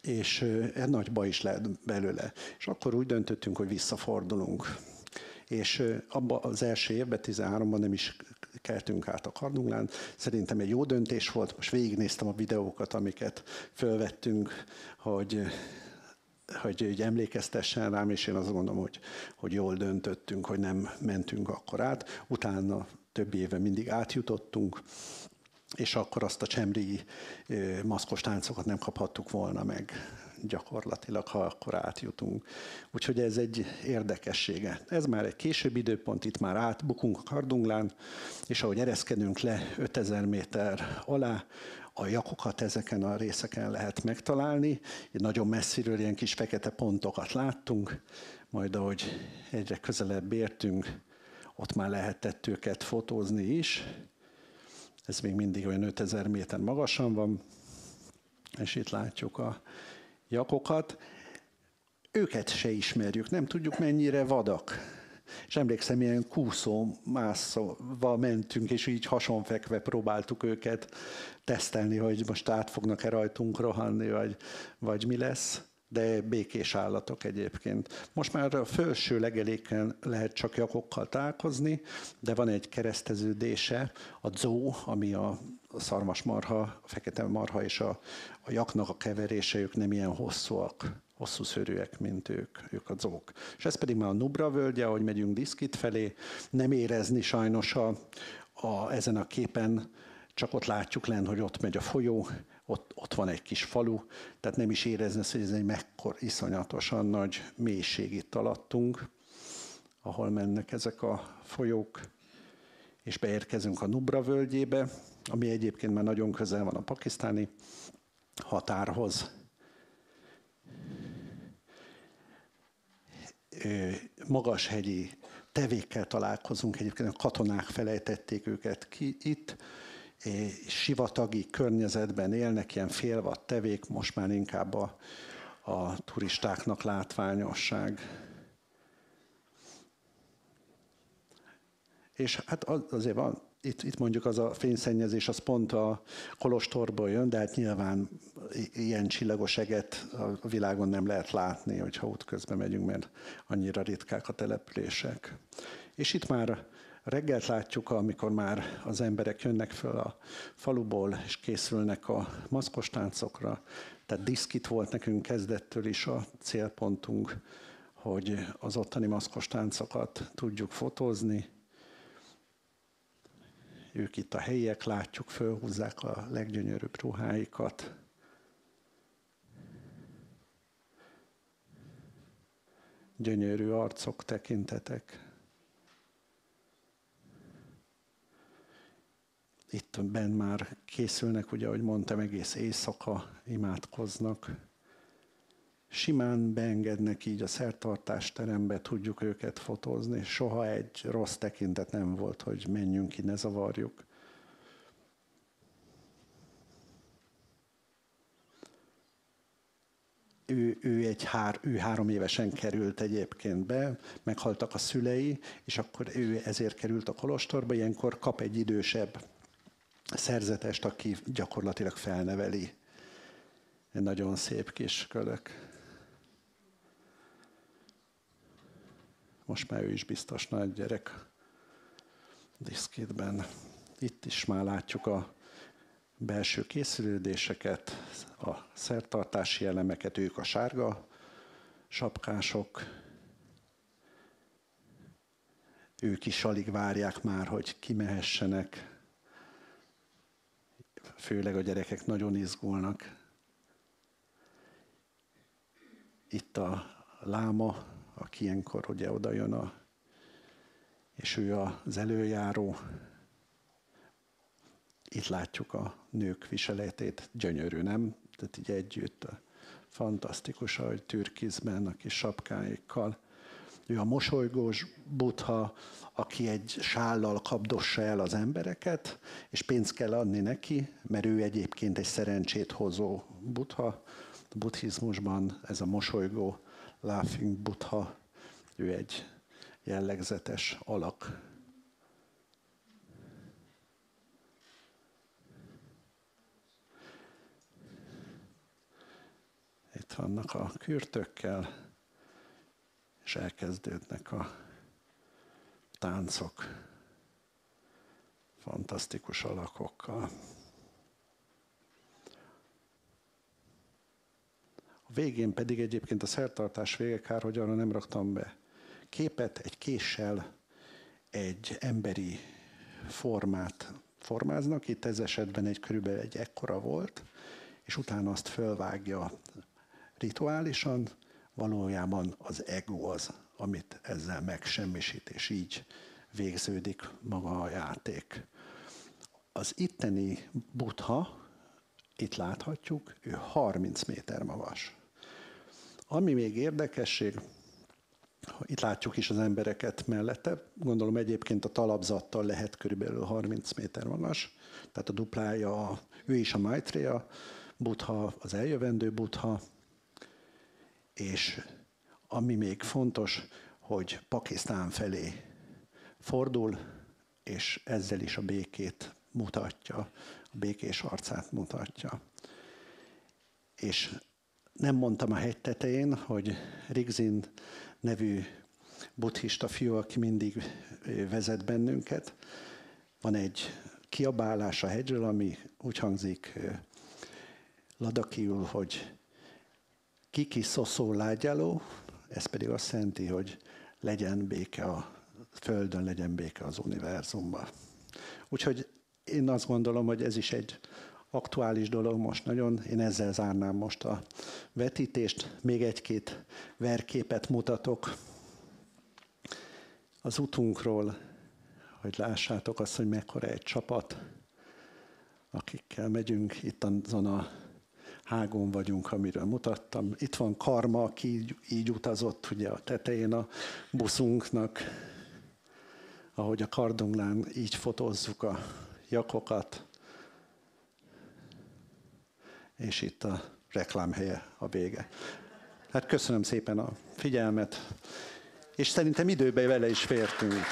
És nagy baj is lehet belőle. És akkor úgy döntöttünk, hogy visszafordulunk. És abban az első évben, 13-ban nem is keltünk át a Kardunglán. Szerintem egy jó döntés volt. Most végignéztem a videókat, amiket fölvettünk, hogy emlékeztessen rám, és én azt gondolom, hogy jól döntöttünk, hogy nem mentünk akkor át. Utána több éve mindig átjutottunk, és akkor azt a csemri maszkos táncokat nem kaphattuk volna meg gyakorlatilag, ha akkor átjutunk. Úgyhogy ez egy érdekessége. Ez már egy később időpont, itt már átbukunk a Kardunglán, és ahogy ereszkedünk le 5000 méter alá, a jakokat ezeken a részeken lehet megtalálni. Nagyon messziről ilyen kis fekete pontokat láttunk, majd ahogy egyre közelebb értünk, ott már lehetett őket fotózni is. Ez még mindig olyan 5000 méter magasan van, és itt látjuk a jakokat. Őket se ismerjük, nem tudjuk mennyire vadak. És emlékszem, ilyen mászóval mentünk, és így hasonfekve próbáltuk őket tesztelni, hogy most át fognak-e rajtunk rohanni, vagy mi lesz. De békés állatok egyébként. Most már a felső legeléken lehet csak jakokkal találkozni, de van egy kereszteződése, a dzó, ami a szarvasmarha, a fekete marha és a jaknak a keverése, ők nem ilyen hosszú szőrűek, mint ők a dzók. És ez pedig már a Nubra völgye, ahogy megyünk Diszkit felé, nem érezni sajnos ezen a képen, csak ott látjuk lenn, hogy ott megy a folyó, ott van egy kis falu, tehát nem is érezni, hogy ez egy mekkora iszonyatosan nagy mélység itt alattunk, ahol mennek ezek a folyók, és beérkezünk a Nubra völgyébe, ami egyébként már nagyon közel van a pakisztáni határhoz. Magashegyi tevékkel találkozunk, egyébként a katonák felejtették őket ki itt, sivatagi környezetben élnek, ilyen félvatt tevék, most már inkább a turistáknak látványosság. És hát azért van, itt mondjuk az a fényszennyezés, az pont a kolostorból jön, de hát nyilván ilyen csillagos eget a világon nem lehet látni, hogyha útközben megyünk, mert annyira ritkák a települések. És itt már reggelt látjuk, amikor már az emberek jönnek föl a faluból, és készülnek a maszkos táncokra. Tehát Diszkit volt nekünk kezdettől is a célpontunk, hogy az ottani maszkos táncokat tudjuk fotózni. Ők itt a helyiek, látjuk, fölhúzzák a leggyönyörűbb ruháikat. Gyönyörű arcok, tekintetek. Itt benn már készülnek, ugye, ahogy mondtam, egész éjszaka imádkoznak. Simán beengednek így a szertartásterembe, tudjuk őket fotózni. Soha egy rossz tekintet nem volt, hogy menjünk ki, ne zavarjuk. ő 3 évesen került egyébként be, meghaltak a szülei, és akkor ő ezért került a kolostorba, ilyenkor kap egy idősebb szerzetest, aki gyakorlatilag felneveli. Egy nagyon szép kis kölök. Most már ő is biztos nagy gyerek diszkítben. Itt is már látjuk a belső készülődéseket, a szertartási elemeket, ők a sárga sapkások. Ők is alig várják már, hogy kimehessenek. Főleg a gyerekek nagyon izgulnak. Itt a láma, aki ilyenkor ugye oda jön, és ő az előjáró. Itt látjuk a nők viseletét, gyönyörű, nem? Tehát így együtt, fantasztikus, ahogy türkizben, a kis sapkáikkal. Ő a mosolygós Buddha, aki egy sállal kapdossa el az embereket, és pénzt kell adni neki, mert ő egyébként egy szerencsét hozó Buddha. A buddhizmusban ez a mosolygó laughing Buddha, ő egy jellegzetes alak. Itt vannak a kürtökkel, és elkezdődnek a táncok fantasztikus alakokkal. A végén pedig egyébként a szertartás vége, kár, hogy arra nem raktam be képet, egy késsel egy emberi formát formáznak, itt ez esetben körülbelül egy ekkora volt, és utána azt fölvágja rituálisan, valójában az ego az, amit ezzel megsemmisít, és így végződik maga a játék. Az itteni Buddha, itt láthatjuk, ő 30 méter magas. Ami még érdekesség, itt látjuk is az embereket mellette, gondolom egyébként a talapzattal lehet körülbelül 30 méter magas, tehát a duplája, ő is a Maitreya Buddha, az eljövendő Buddha, és ami még fontos, hogy Pakisztán felé fordul, és ezzel is a békét mutatja, a békés arcát mutatja. És nem mondtam a hegy tetején, hogy Rigzin nevű buddhista fiú, aki mindig vezet bennünket. Van egy kiabálás a hegyről, ami úgy hangzik ladakiul, hogy Kiki szoszó lágyaló, ez pedig azt jelenti, hogy legyen béke a Földön, legyen béke az univerzumban. Úgyhogy én azt gondolom, hogy ez is egy aktuális dolog most nagyon. Én ezzel zárnám most a vetítést. Még egy-két verképet mutatok az utunkról, hogy lássátok azt, hogy mekkora egy csapat, akikkel megyünk. Itt azon a hágon vagyunk, amiről mutattam. Itt van Karma, aki így utazott ugye a tetején a buszunknak, ahogy a Kardonglán így fotózzuk a jakokat, és itt a reklámhelye a vége. Hát köszönöm szépen a figyelmet, és szerintem időben vele is fértünk.